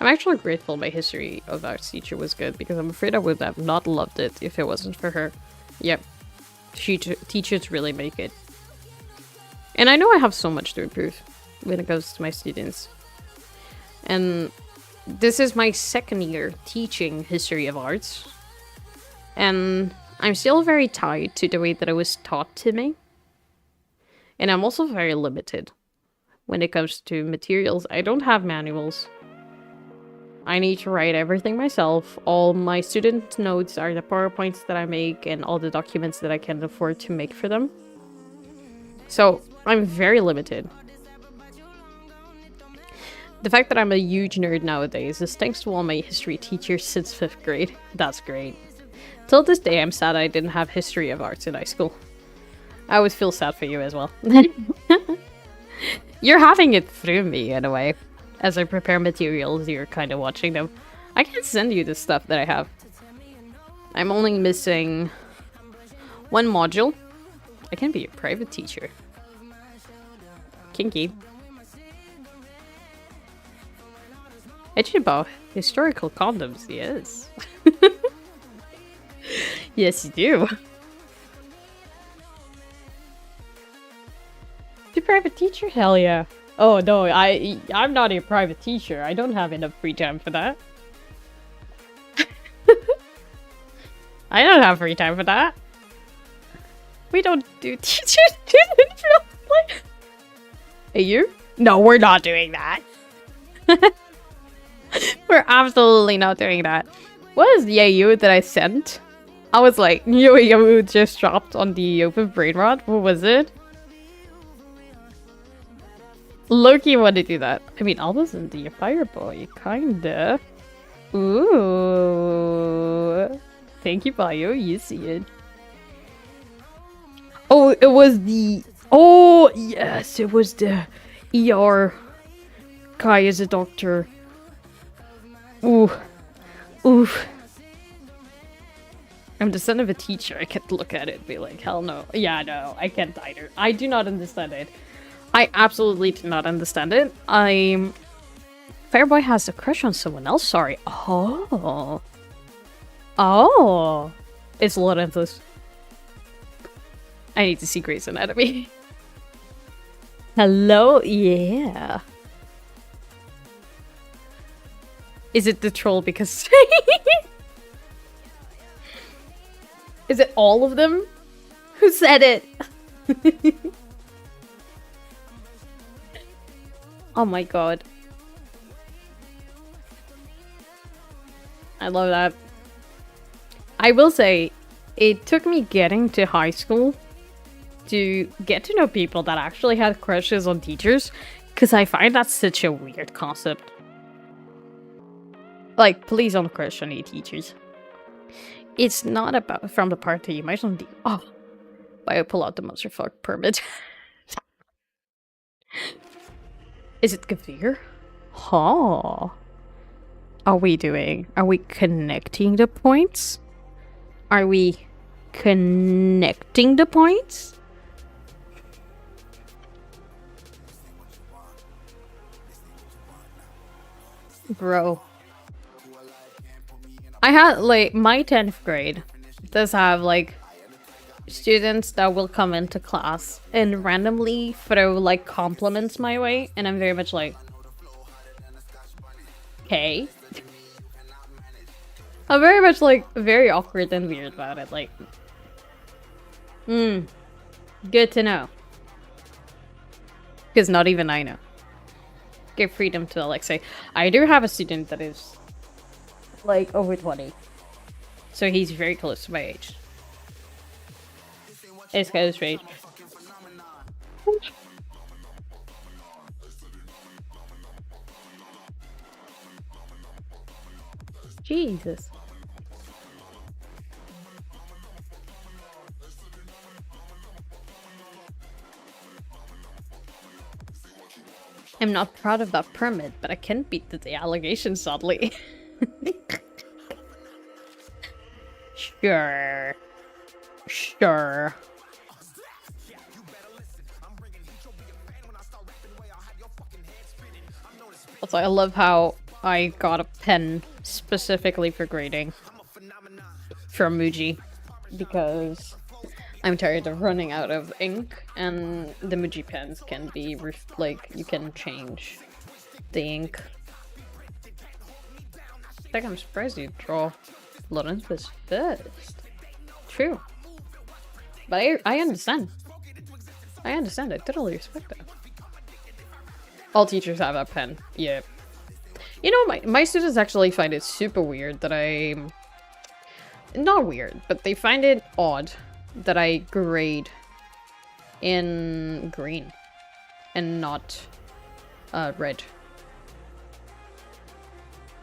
I'm actually grateful my history of arts teacher was good, because I'm afraid I would have not loved it if it wasn't for her. Yep. Teachers really make it. And I know I have so much to improve when it comes to my students. And this is my second year teaching history of arts. And I'm still very tied to the way that it was taught to me. And I'm also very limited when it comes to materials. I don't have manuals. I need to write everything myself. All my student notes are the PowerPoints that I make and all the documents that I can afford to make for them. So I'm very limited. The fact that I'm a huge nerd nowadays is thanks to all my history teachers since 5th grade. That's great. Till this day, I'm sad I didn't have history of arts in high school. I always feel sad for you as well. You're having it through me, in a way. As I prepare materials, you're kind of watching them. I can send you the stuff that I have. I'm only missing one module. I can be a private teacher. Kinky. Actually, about historical condoms, yes. Yes, you do. The private teacher? Hell yeah. Oh no, I'm not a private teacher. I don't have enough free time for that. I don't have free time for that. We don't do teacher student play. Hey, you? No, we're not doing that. We're absolutely not doing that. What is the AU that I sent? I was like, yo, just dropped on the open brain rot. What was it? Loki wanted to do that. I mean, I wasn't the fire boy, kinda. Ooh. Thank you, Bio. You see it. Oh, it was the... Oh, yes, it was the ER guy as a doctor. Ooh. Oof. I'm the son of a teacher. I can't look at it and be like, hell no. Yeah, no, I can't either. I do not understand it. I absolutely do not understand it. Fireboy has a crush on someone else, sorry. Oh. Oh. It's Lorenzo's. I need to see Grey's Anatomy. Hello? Yeah. Is it the troll because... Is it all of them? Who said it? Oh my god. I love that. I will say, it took me getting to high school to get to know people that actually had crushes on teachers, because I find that such a weird concept. Like, please don't crush on any teachers. It's not about from the party. You might not be. Oh, why I pull out the monster fuck permit? Is it Gavir? Huh. Are we connecting the points? Are we connecting the points? Bro. I had, like, my 10th grade does have, like, students that will come into class and randomly throw, like, compliments my way, and I'm very much like, okay. I'm very much, like, very awkward and weird about it, like, good to know. Because not even I know. Give freedom to Alexei. I do have a student that is, like, over 20. So he's very close to my age. It's kind of strange. Jesus. I'm not proud of that permit, but I can't beat the allegations, sadly. Sure. Sure. Also, I love how I got a pen specifically for grading from Muji because I'm tired of running out of ink, and the Muji pens can be like you can change the ink. I think I'm surprised you draw Lorenzo's first. True. But I understand. I understand. I totally respect that. All teachers have that pen. Yeah. You know, my students actually find it super weird that I... Not weird, but they find it odd that I grade in green and not red.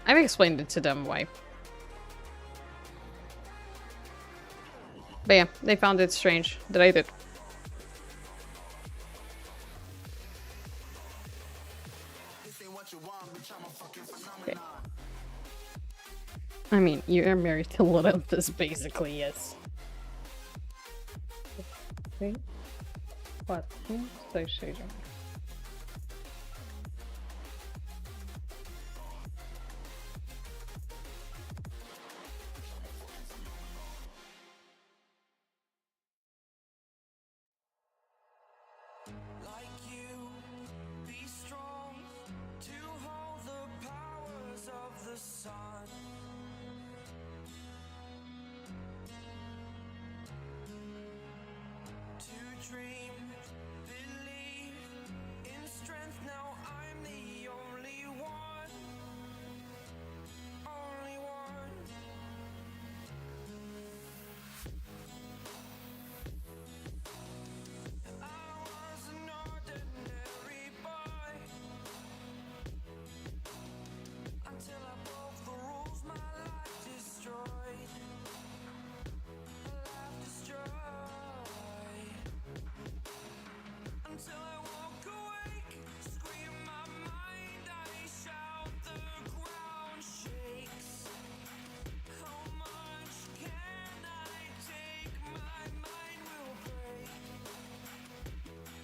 I've explained it to them why. But yeah, they found it strange that I did. Okay. I mean, you're married to Lorenthus, basically, yes. Okay. What? So shade.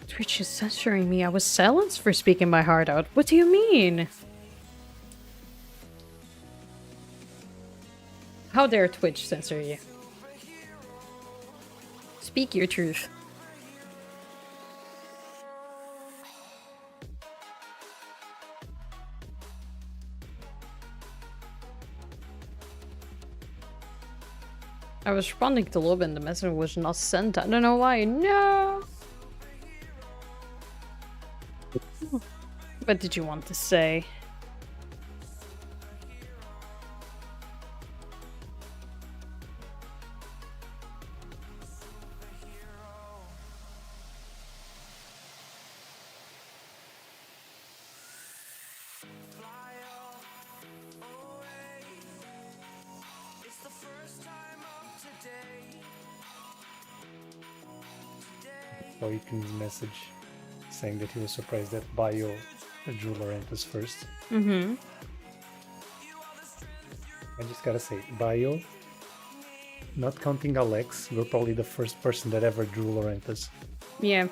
Twitch is censoring me. I was silenced for speaking my heart out. What do you mean? How dare Twitch censor you? Speak your truth. I was responding to Lob and the message was not sent. I don't know why. No! What did you want to say? So you can message saying that he was surprised that Bio drew Laurentis first. Mm-hmm. I just gotta say, Bio, not counting Alex, we're probably the first person that ever drew Laurentis. Yeah.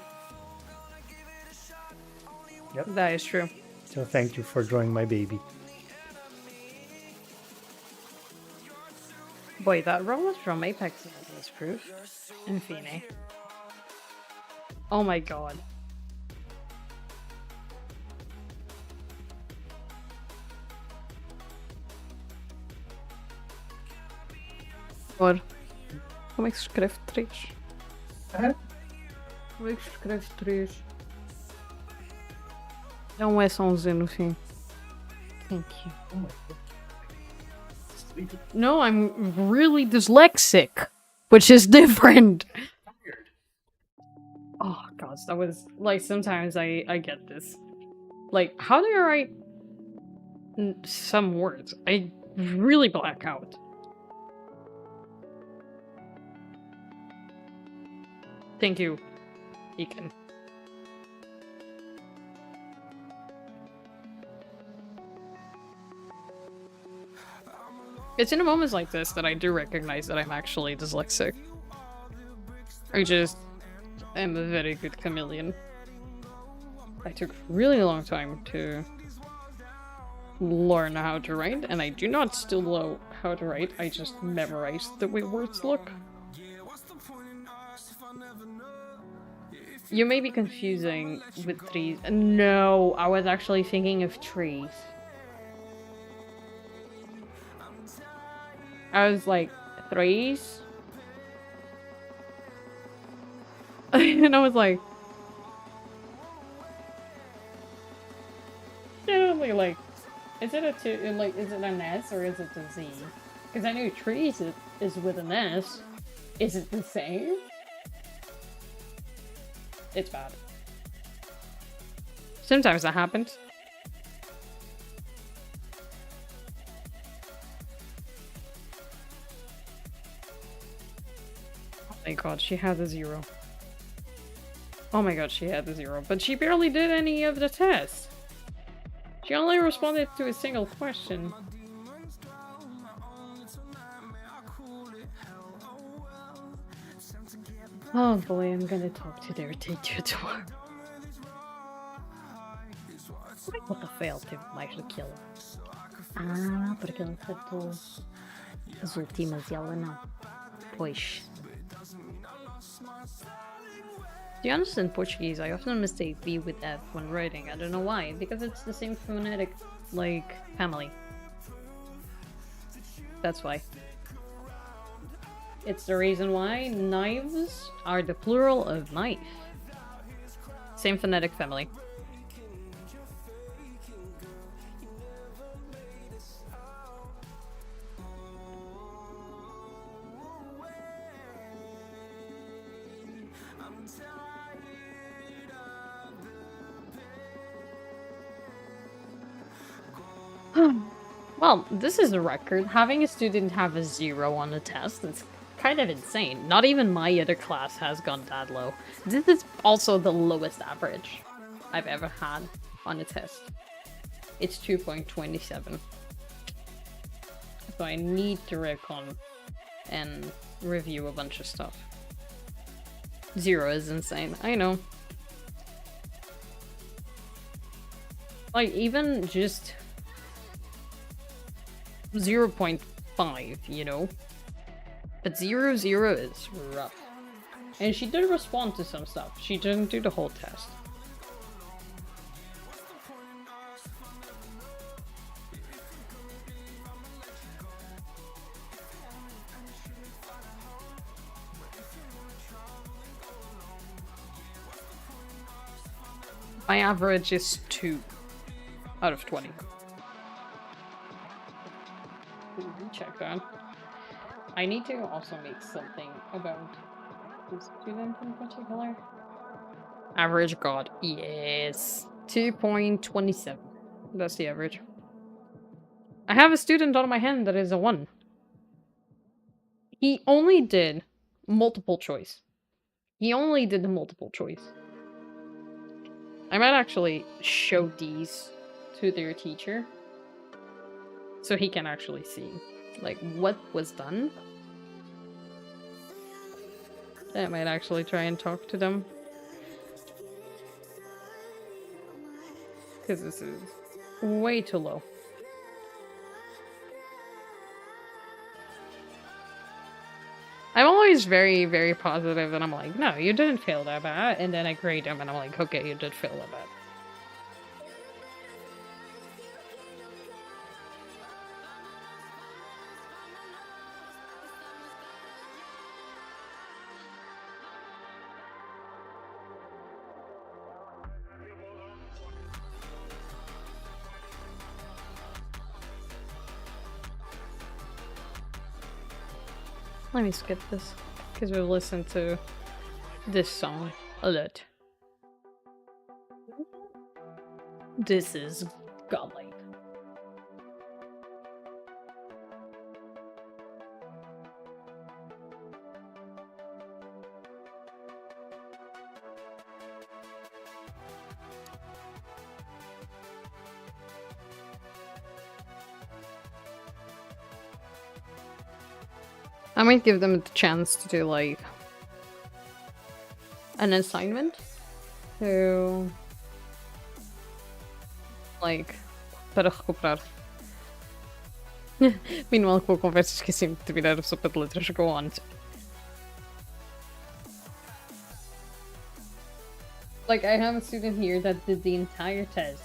Yep. That is true. So thank you for drawing my baby. Boy, that roll was from Apex Legends proof. Infine. Oh my god. Or como é que se escreve 3? Como é que se escreve 3? Não é só um Z no fim. Thank you. No, I'm really dyslexic, which is different. Oh god, that was like sometimes I get this. Like, how do you write some words? I really black out. Thank you, Ekin. It's in moments like this that I do recognize that I'm actually dyslexic. I just am a very good chameleon. I took a really long time to learn how to write, and I do not still know how to write, I just memorized the way words look. You may be confusing with trees. No, I was actually thinking of trees. I was like, trees? And I was like... Generally, like, is it is it an S or is it a Z? Because I know trees is with an S. Is it the same? It's bad. Sometimes that happens. Oh my god, she had a 0. Oh my god, she had a 0. But she barely did any of the tests. She only responded to a single question. Oh boy, I'm gonna talk to their teacher tomorrow. What the fail teve mais do que ela. Ah, porque ela acertou as últimas e ela não. Pois. To be honest, in Portuguese, I often mistake B with F when writing. I don't know why, because it's the same phonetic, like, family. That's why. It's the reason why knives are the plural of knife. Same phonetic family. Well, this is a record. Having a student have a 0 on a test, it's kind of insane. Not even my other class has gone that low. This is also the lowest average I've ever had on a test. It's 2.27. So I need to recon and review a bunch of stuff. 0 is insane, I know. Like, even just 0.5, you know? But 0, 0 is rough. And she did respond to some stuff. She didn't do the whole test. My average is 2 out of 20. Check that. I need to also make something about this student in particular. Average god, yes. 2.27. That's the average. I have a student on my hand that is a 1. He only did multiple choice. He only did the multiple choice. I might actually show these to their teacher so he can actually see, like, what was done. I might actually try and talk to them. Because this is way too low. I'm always very, very positive, and I'm like, no, you didn't fail that bad. And then I grade them, and I'm like, okay, you did fail that bad. Let me skip this, because we've listened to this song a lot. This is godlike. I might give them the chance to do, like, an assignment to, like, para recuperar. Meanwhile, com a conversa esqueci-me de virar a sopa de letras. Go on. Like, I have a student here that did the entire test.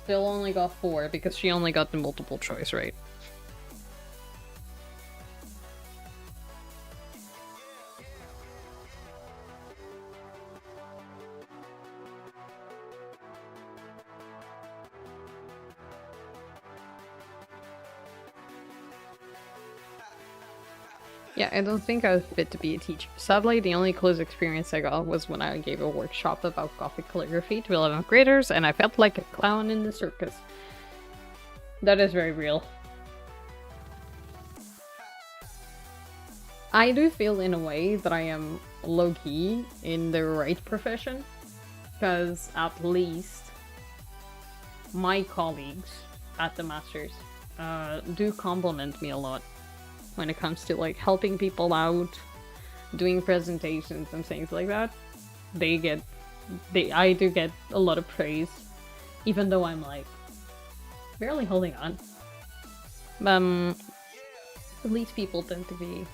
Still only got 4 because she only got the multiple choice right. Yeah, I don't think I was fit to be a teacher. Sadly, the only close experience I got was when I gave a workshop about Gothic calligraphy to 11th graders, and I felt like a clown in the circus. That is very real. I do feel in a way that I am low-key in the right profession, because at least my colleagues at the Masters do compliment me a lot when it comes to like helping people out, doing presentations and things like that. I do get a lot of praise, even though I'm like barely holding on. At least people tend to be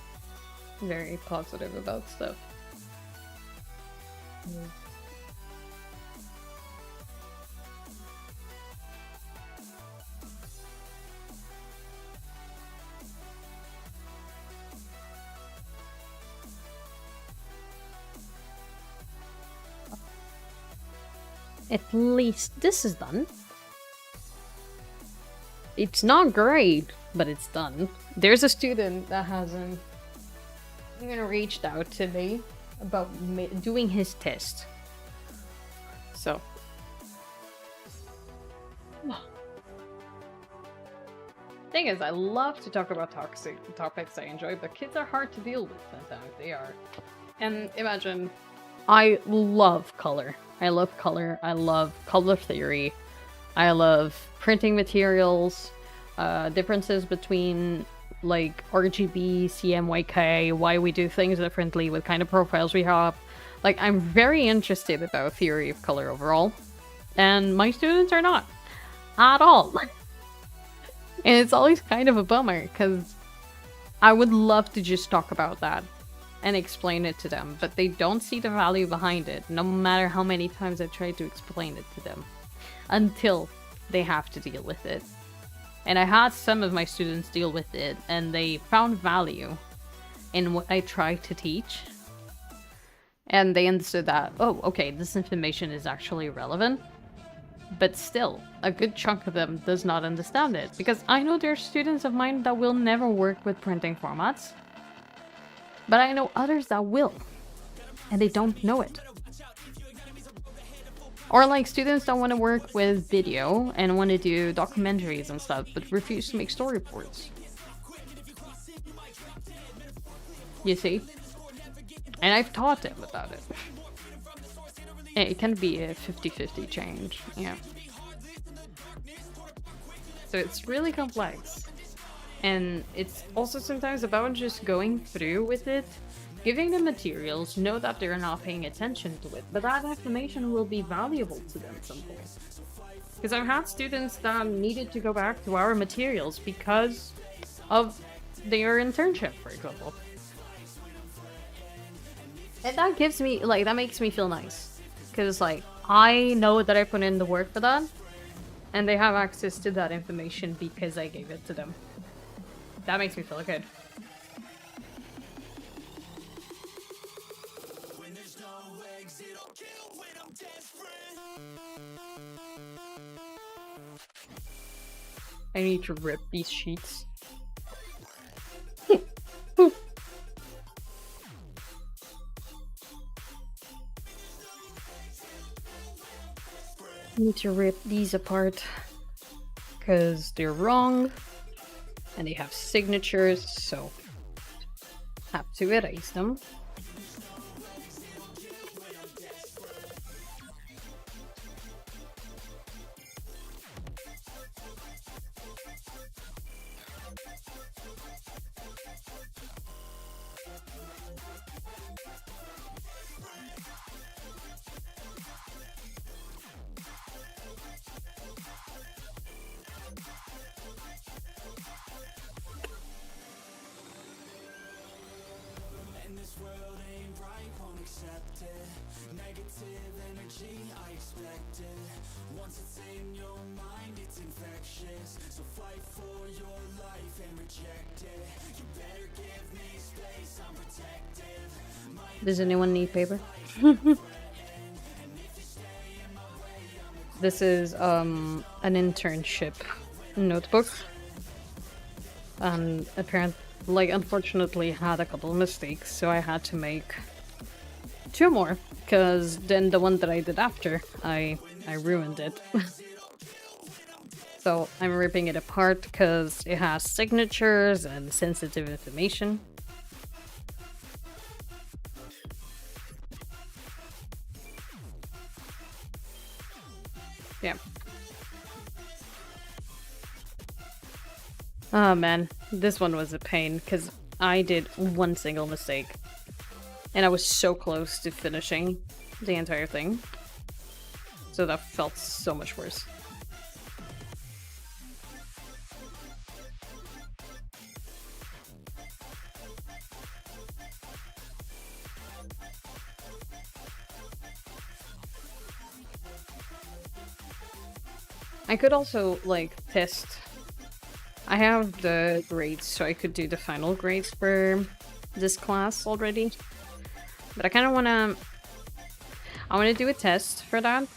very positive about stuff. At least this is done. It's not great, but it's done. There's a student that hasn't even reached out to me about doing his test. So. Thing is, I love to talk about topics I enjoy, but kids are hard to deal with sometimes. They are. And imagine, I love color. I love color. I love color theory. I love printing materials, differences between like RGB, CMYK, why we do things differently, what kind of profiles we have. Like, I'm very interested about theory of color overall, and my students are not at all. And it's always kind of a bummer, because I would love to just talk about that and explain it to them, but they don't see the value behind it, no matter how many times I try to explain it to them, until they have to deal with it. And I had some of my students deal with it, and they found value in what I tried to teach. And they understood that, oh, okay, this information is actually relevant. But still, a good chunk of them does not understand it, because I know there are students of mine that will never work with printing formats. But I know others that will, and they don't know it. Or like students that want to work with video and want to do documentaries and stuff, but refuse to make storyboards. You see? And I've taught them about it. It can be a 50-50 change, yeah. So it's really complex. And it's also sometimes about just going through with it, giving them materials, know that they're not paying attention to it, but that information will be valuable to them at some point. Because I've had students that needed to go back to our materials because of their internship, for example. And that gives me, like, that makes me feel nice. Because, like, I know that I put in the work for that, and they have access to that information because I gave it to them. That makes me feel good. I need to rip these sheets. Need to rip these apart because they're wrong and they have signatures, so have to erase them. Does anyone need paper? This is an internship notebook. And unfortunately had a couple of mistakes, so I had to make 2 more, because then the one that I did after, I ruined it. So I'm ripping it apart because it has signatures and sensitive information. Yeah. Oh man, this one was a pain because I did one single mistake. And I was so close to finishing the entire thing. So that felt so much worse. I could also, like, test. I have the grades, so I could do the final grades for this class already. But I kind of want to... I want to do a test for that.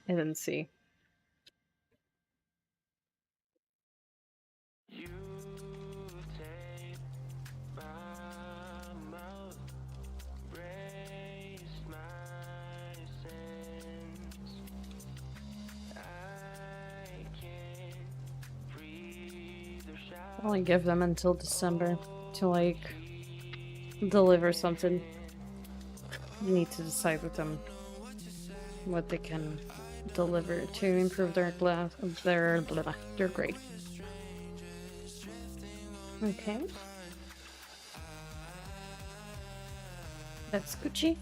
And then see. I'll only give them until December to, like, deliver something. You need to decide with them what they can deliver to improve their grade. Okay. That's Gucci.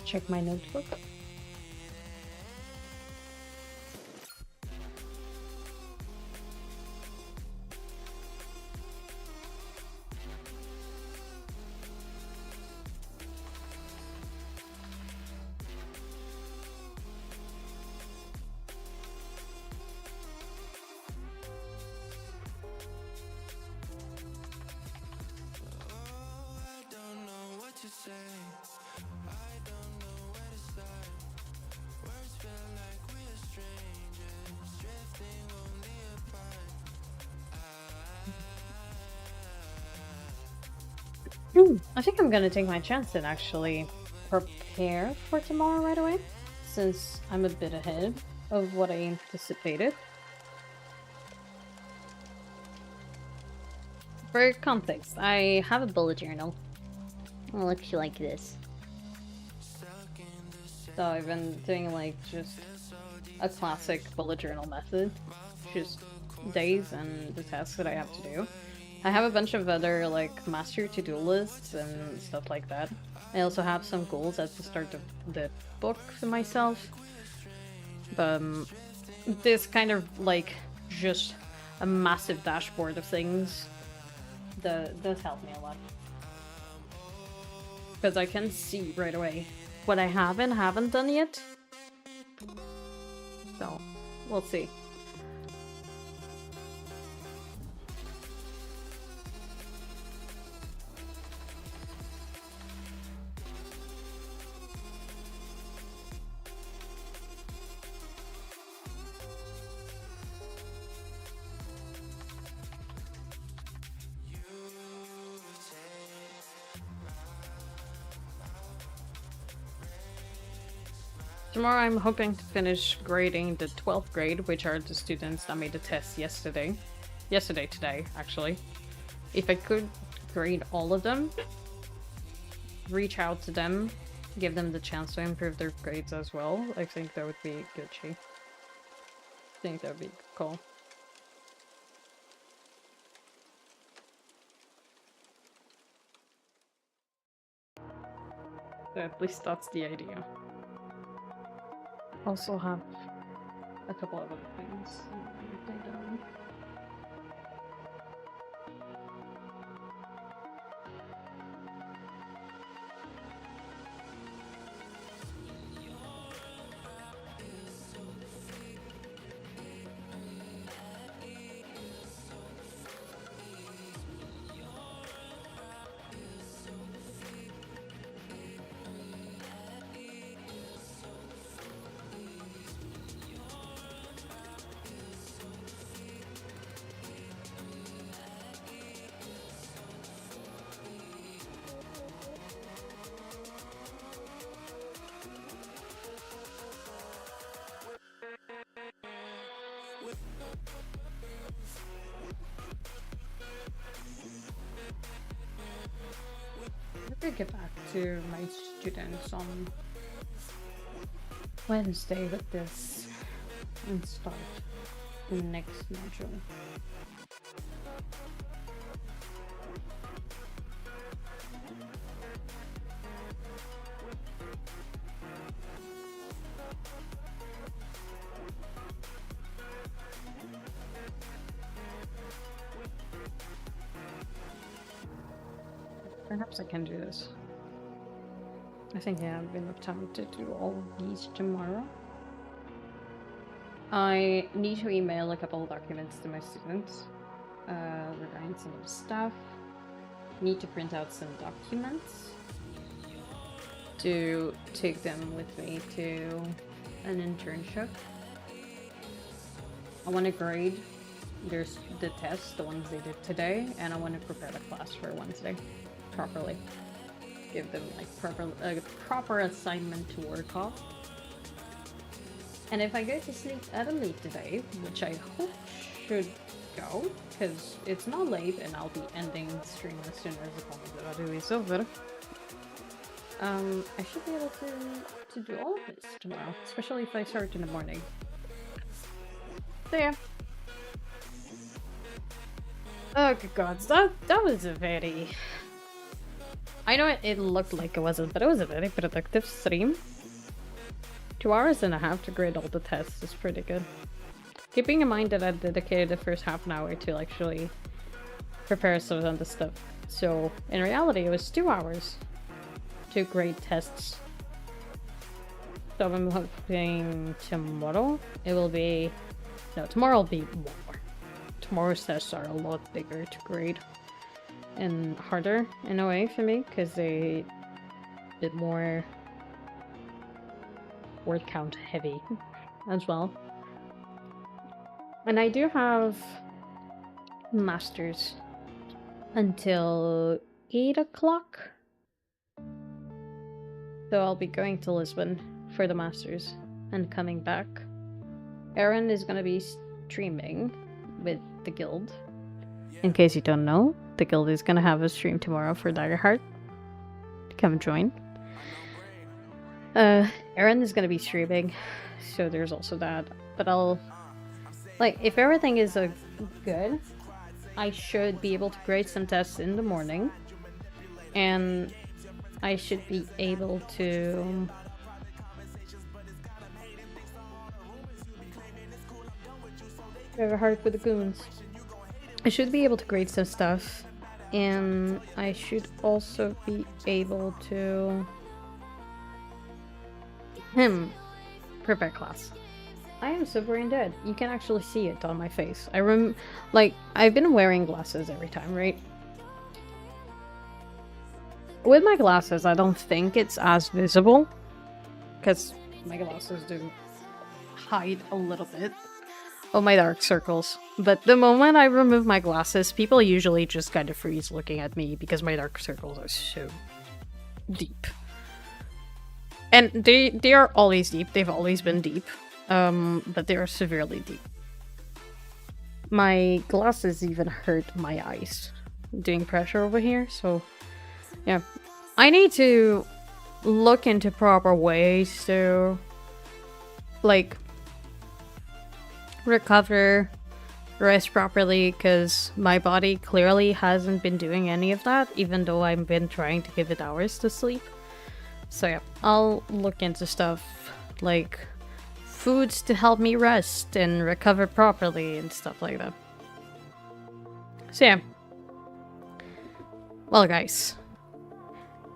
Check my notebook. I think I'm gonna take my chance and actually prepare for tomorrow right away, since I'm a bit ahead of what I anticipated. For context, I have a bullet journal. It looks like this. So I've been doing, like, just a classic bullet journal method. Just days and the tasks that I have to do. I have a bunch of other, like, master to-do lists and stuff like that. I also have some goals at the start of the book for myself. But this kind of, like, just a massive dashboard of things does help me a lot. Because I can see right away what I have and haven't done yet. So, we'll see. Tomorrow I'm hoping to finish grading the 12th grade, which are the students that made the test yesterday. Today, actually. If I could grade all of them, reach out to them, give them the chance to improve their grades as well, I think that would be Gucci. I think that would be cool. So at least that's the idea. Also have a couple of other things they don't. I'll get back to my students on Wednesday with this and start the next module. Perhaps I can do this. I think I have enough time to do all of these tomorrow. I need to email a couple of documents to my students regarding some stuff. Need to print out some documents to take them with me to an internship. I want to grade there's the tests, the ones they did today, and I want to prepare the class for Wednesday properly. Give them like proper assignment to work off. And if I go to sleep early today, which I hope should go, because it's not late and I'll be ending the stream as soon as the video is over, I should be able to do all of this tomorrow, especially if I start in the morning. So yeah. Oh good god, that was a very... I know it looked like it wasn't, but it was a very productive stream. 2 hours and a half to grade all the tests is pretty good. Keeping in mind that I dedicated the first half an hour to actually prepare some of the stuff. So in reality it was 2 hours to grade tests. So I'm hoping tomorrow it will be... No, tomorrow will be more. Tomorrow's tests are a lot bigger to grade. And harder in a way for me, because they a bit more word count heavy as well. And I do have masters until 8 o'clock. So I'll be going to Lisbon for the masters and coming back. Aaron is gonna be streaming with the guild. In case you don't know, the guild is gonna have a stream tomorrow for Daggerheart. Come join. Aaron is gonna be streaming, so there's also that. But I'll... Like, if everything is good, I should be able to grade some tests in the morning. And I should be able to... Daggerheart with the goons. I should be able to grade some stuff, and I should also be able to prepare class. I am so brain dead. You can actually see it on my face. Like, I've been wearing glasses every time, right? With my glasses, I don't think it's as visible, because my glasses do hide a little bit of my dark circles. But the moment I remove my glasses, people usually just kind of freeze looking at me because my dark circles are so deep. And they are always deep. They've always been deep. But they are severely deep. My glasses even hurt my eyes doing pressure over here, so yeah. I need to look into proper ways to like recover, rest properly, because my body clearly hasn't been doing any of that, even though I've been trying to give it hours to sleep. So yeah, I'll look into stuff like foods to help me rest and recover properly and stuff like that. So yeah. Well guys,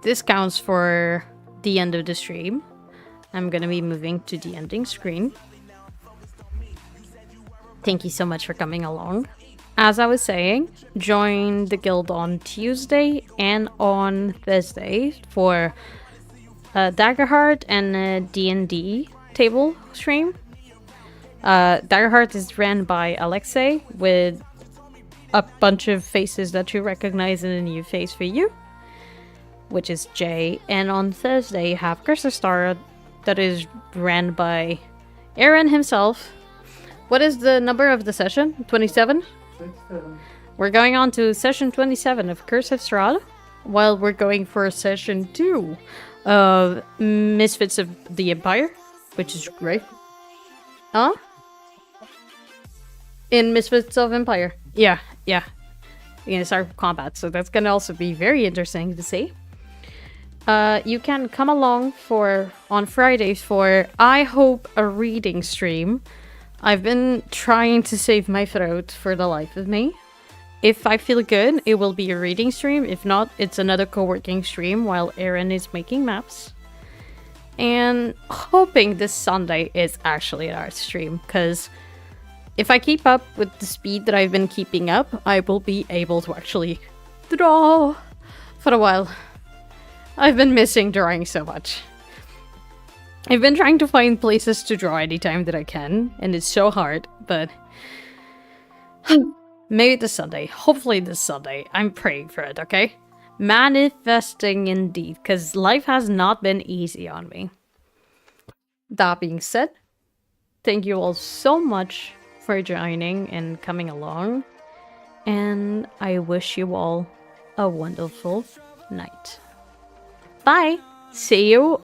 this counts for the end of the stream. I'm gonna be moving to the ending screen. Thank you so much for coming along. As I was saying, join the guild on Tuesday and on Thursday for Daggerheart and a D&D table stream. Daggerheart is ran by Alexei with a bunch of faces that you recognize and a new face for you, which is Jay. And on Thursday you have Cursor Star that is ran by Aaron himself. What is the number of the session? 27? 27. We're going on to session 27 of Curse of Strahd. while we're going for session 2 of Misfits of the Empire, which is great. Huh? In Misfits of Empire. Yeah. You're gonna start combat, so that's gonna also be very interesting to see. You can come along on Fridays for, I hope, a reading stream. I've been trying to save my throat for the life of me. If I feel good, it will be a reading stream. If not, it's another co-working stream while Aaron is making maps. And hoping this Sunday is actually an art stream, because if I keep up with the speed that I've been keeping up, I will be able to actually draw for a while. I've been missing drawing so much. I've been trying to find places to draw anytime that I can, and it's so hard, but maybe this Sunday. Hopefully this Sunday. I'm praying for it, okay? Manifesting indeed, because life has not been easy on me. That being said, thank you all so much for joining and coming along, and I wish you all a wonderful night. Bye! See you